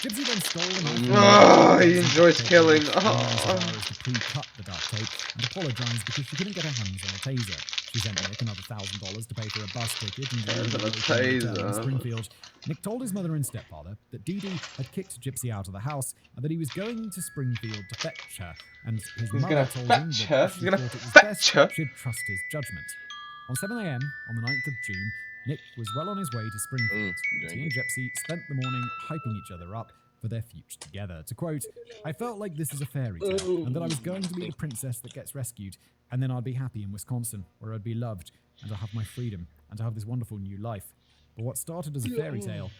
Gypsy then stole the knife.
Oh, he enjoys killing.
To pre-cut the duct tape and apologized because she couldn't get her hands on a taser. She sent Nick another $1,000 to pay for a bus ticket and
There's a
in
taser.
Springfield. Nick told his mother and stepfather that Dee Dee had kicked Gypsy out of the house and that he was going to Springfield to fetch her. And his
He's
mother
gonna
told him
fetch
that
her.
if
He's
she
gonna
thought it was
fetch
best,
her.
she'd trust his judgment. On 7 a.m. on the 9th of June, Nick was well on his way to Springfield. He and Gypsy spent the morning hyping each other up for their future together. To quote, "I felt like this is a fairy tale, and that I was going to be the princess that gets rescued, and then I'd be happy in Wisconsin, where I'd be loved, and I'll have my freedom, and I'll have this wonderful new life. But what started as a fairy tale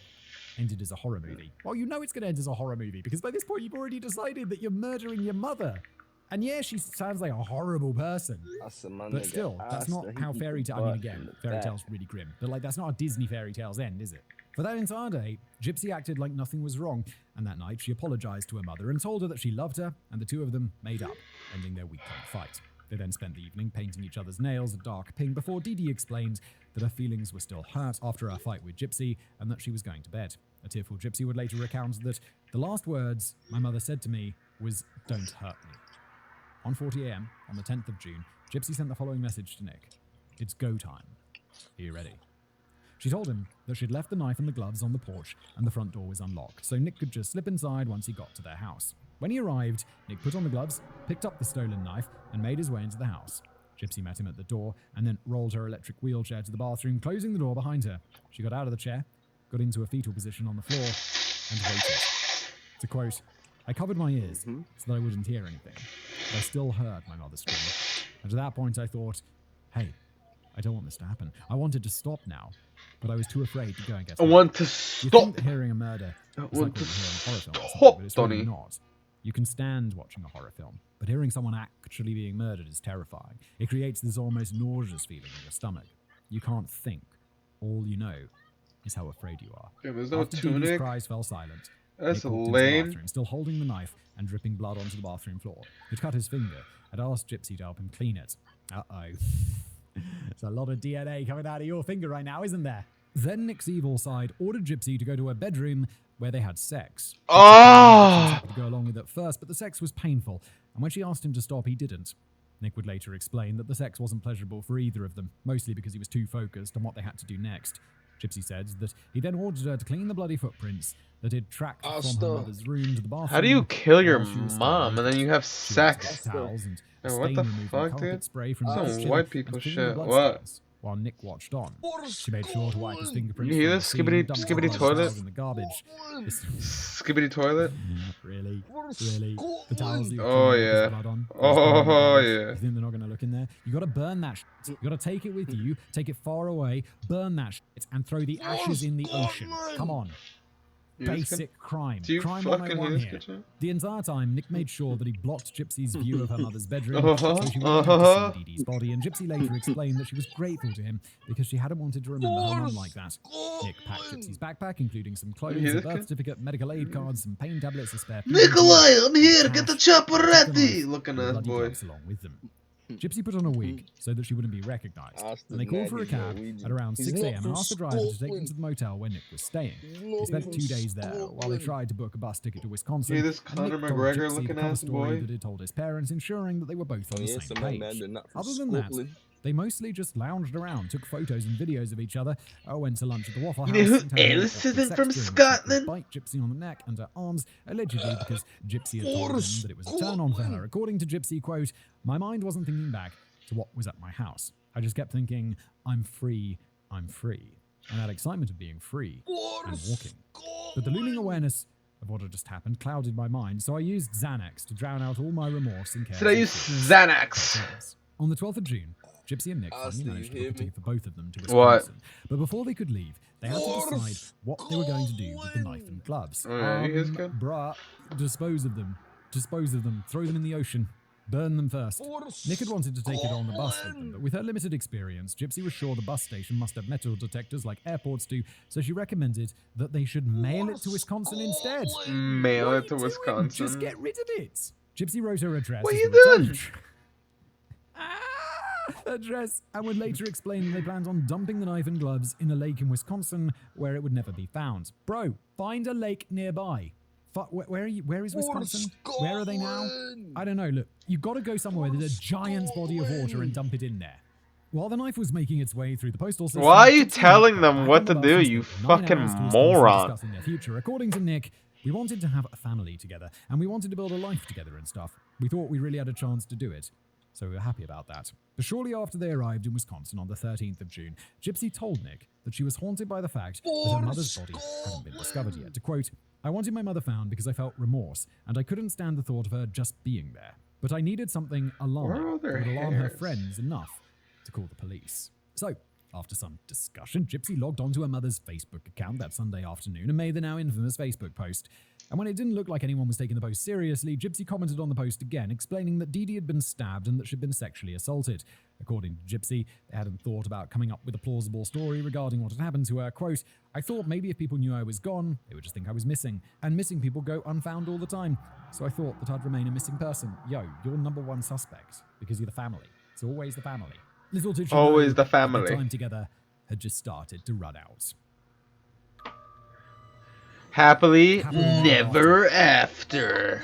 ended as a horror movie." Well, you know it's going to end as a horror movie, because by this point you've already decided that you're murdering your mother. And yeah, she sounds like a horrible person. But still, that's not how fairy tale. I mean, again, fairy tale's really grim. But like, that's not how Disney fairy tales end, is it? For that entire day, Gypsy acted like nothing was wrong, and that night she apologized to her mother and told her that she loved her, and the two of them made up, ending their week-long fight. They then spent the evening painting each other's nails a dark pink before Dee Dee explained that her feelings were still hurt after her fight with Gypsy and that she was going to bed. A tearful Gypsy would later recount that the last words my mother said to me was, "Don't hurt me." On 40 a.m. on the 10th of June, Gypsy sent the following message to Nick. "It's go time. Are you ready?" She told him that she'd left the knife and the gloves on the porch and the front door was unlocked, so Nick could just slip inside once he got to their house. When he arrived, Nick put on the gloves, picked up the stolen knife, and made his way into the house. Gypsy met him at the door and then rolled her electric wheelchair to the bathroom, closing the door behind her. She got out of the chair, got into a fetal position on the floor, and waited. To quote, "I covered my ears so that I wouldn't hear anything, but I still heard my mother scream. And at that point I thought, hey, I don't want this to happen. I wanted to stop now, but I was too afraid to go and get
I
help."
want to
You
stop.
think that hearing a murder
I
is
want
like what
to
you hear in horror films or something,
stop,
but it's really
Donnie.
not. You can stand watching a horror film, but hearing someone actually being murdered is terrifying. It creates this almost nauseous feeling in your stomach. You can't think. All you know is how afraid you are.
Yeah, there's no
After Dee Dee's
tunic.
cries fell silent,
That's
Nick walked into the
lame.
bathroom, still holding the knife and dripping blood onto the bathroom floor. He'd cut his finger and asked Gypsy to help him clean it. Uh-oh. There's a lot of DNA coming out of your finger right now, isn't there? Then Nick's evil side ordered Gypsy to go to her bedroom where they had sex.
Oh!
To go along with it first, but the sex was painful, and when she asked him to stop, he didn't. Nick would later explain that the sex wasn't pleasurable for either of them, mostly because he was too focused on what they had to do next. Gypsy said that he then ordered her to clean the bloody footprints that he'd tracked from her mother's room to the bathroom.
How do you kill your
while she was still
mom and then you have
She wiped
sex?
off towels and
Man,
stain
what the
removing
fuck,
carpet
dude?
spray from
Some
the kitchen
white
and
people
cleaning
shit.
the
What?
bloodstains. While Nick watched on, she made sure to wipe his fingerprints.
You hear
from
this?
the scene,
Skibbity-
dumped
skibbity
the blood
toilet?
towels in the garbage. This-
Skibbity toilet?
Really? Really? The towels that you're
Oh,
cleaning
yeah.
with blood on?
Oh, yeah.
You think they're not going to look in there? You got to burn that shit. You got to take it with you, take it far away, burn that shit, and throw the ashes in the ocean. Come on.
You just
Basic crime.
Do you
Crime
fucking hear
101
this
here.
kitchen?
The entire time, Nick made sure that he blocked Gypsy's view of her mother's bedroom,
Uh-huh,
so she wouldn't
uh-huh.
have to see Dee Dee's body, and Gypsy later explained that she was grateful to him because she hadn't wanted to remember her mum like that. Nick packed Gypsy's backpack, including some clothes,
hear
a
this
birth
kid?
certificate, medical aid cards, some pain tablets, a spare
Nikolai, I'm here.
cash,
Get the
and
chopper
took the
ready.
knife
Looking
and the
ass
bloody
boy.
gloves along with them. Gypsy put on a wig so that she wouldn't be recognized, and they called for a cab at around 6 a.m. and asked the driver to take them to the motel where Nick was staying. They spent 2 days there while they tried to book a bus ticket to Wisconsin.
Hear this
and Nick
Conor
told
McGregor
Gypsy
looking
the cover
ass
story
boy?
that he told his parents, ensuring that they were both on the same page. Other than that, they mostly just lounged around, took photos and videos of each other, went to lunch at the Waffle House.
You know who
and had
else
awkward
isn't
sex
from
during which he could
Scotland?
Bite Gypsy on the neck and her arms, allegedly because Gypsy had told him that it was a turn on for her. According to Gypsy, quote, "My mind wasn't thinking back to what was at my house. I just kept thinking, I'm free, I'm free." And that excitement of being free and walking. But the looming awareness of what had just happened clouded my mind, so I used Xanax to drown out all my remorse and care.
Should I use Xanax?
On the 12th of June, Gypsy and Nick finally
Austin,
managed to
you
book a
hear me?
ticket for both of them to
What?
Wisconsin. But before they could leave, they had to decide what they were going to do with the knife and gloves.
Oh, yeah, you hear this kid?
Bruh, dispose of them. Dispose of them. Throw them in the ocean. Burn them first. Nick had wanted to take it on the bus with them, but with her limited experience, Gypsy was sure the bus station must have metal detectors like airports do, so she recommended that they should mail it to Wisconsin instead.
Mail
What are
it to
you doing?
Wisconsin.
Just get rid of it. Gypsy wrote her address.
What
as
you
the return
doing?
address and would later explain they planned on dumping the knife and gloves in a lake in Wisconsin where it would never be found. Bro, find a lake nearby. fuck? Where is Wisconsin? Where are they now? I don't know. Look, you got to go somewhere with a giant body of water and dump it in there. While the knife was making its way through the postal system,
Why are you
Gypsy
telling
got
them
back
what
on the
to
bus
do,
and
you
spent 9
fucking
hours to Wisconsin
moron?
discussing their future. According to Nick, we wanted to have a family together, and we wanted to build a life together and stuff. We thought we really had a chance to do it, so we were happy about that. But shortly after they arrived in Wisconsin on the 13th of June, Gypsy told Nick that she was haunted by the fact that her mother's body hadn't been discovered yet. To quote, "I wanted my mother found because I felt remorse, and I couldn't stand the thought of her just being there. But I needed something alarming
Where are
that
their
would alarm her
hairs?
friends enough to call the police." So, after some discussion, Gypsy logged onto her mother's Facebook account that Sunday afternoon and made the now infamous Facebook post. And when it didn't look like anyone was taking the post seriously, Gypsy commented on the post again, explaining that Dee Dee had been stabbed and that she'd been sexually assaulted. According to Gypsy, they hadn't thought about coming up with a plausible story regarding what had happened to her. Quote, "I thought maybe if people knew I was gone, they would just think I was missing. And missing people go unfound all the time. So I thought that I'd remain a missing person. Yo, you're number one suspect because you're the family. It's always the family." Little did she
Always
know
the
that their
family.
time together had just started to run out.
Happily
Happily
never after.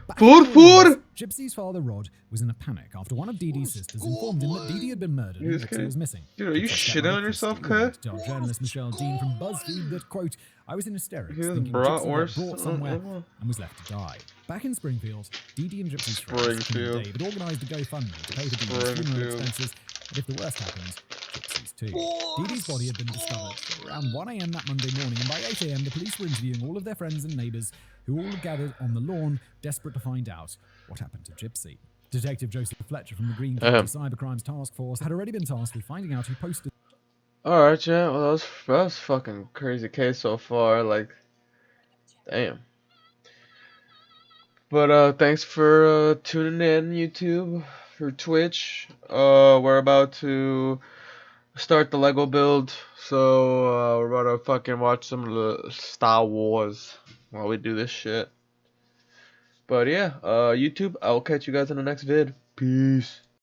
Back
Fur,
in the Orleans,
fur.
Gypsy's father Rod was in a panic after one of Dee Dee's sisters informed him that Dee Dee had been murdered and
This
Gypsy
guy-
was missing.
Dude, are you
Gypsy's
shitting
stepmother,
on yourself,
Christy, would
cuz?
tell journalist Michelle Dean from BuzzFeed that, quote, "I was in hysterics,
He was
thinking
brought
Gypsy got
worse
brought somewhere
ammo.
and was left to die." Back in Springfield, Dee Dee and Gypsy's friends, Kim and
Springfield.
Dave, had organised a GoFundMe to pay for Dee Dee's funeral
Springfield.
expenses, but if the worst happens, Gypsy's too. Dee Dee's body had been discovered around 1 a.m. that Monday morning, and by 8 a.m. the police were interviewing all of their friends and neighbours who all gathered on the lawn, desperate to find out what happened to Gypsy. Detective Joseph Fletcher from the Green County Cybercrimes Task Force had already been tasked with finding out who posted.
Alright, yeah, well, that was fucking crazy case so far, like, damn. But, thanks for, tuning in, YouTube, for Twitch. We're about to start the Lego build, so, we're about to fucking watch some of the Star Wars while we do this shit. But, yeah, YouTube, I'll catch you guys in the next vid. Peace.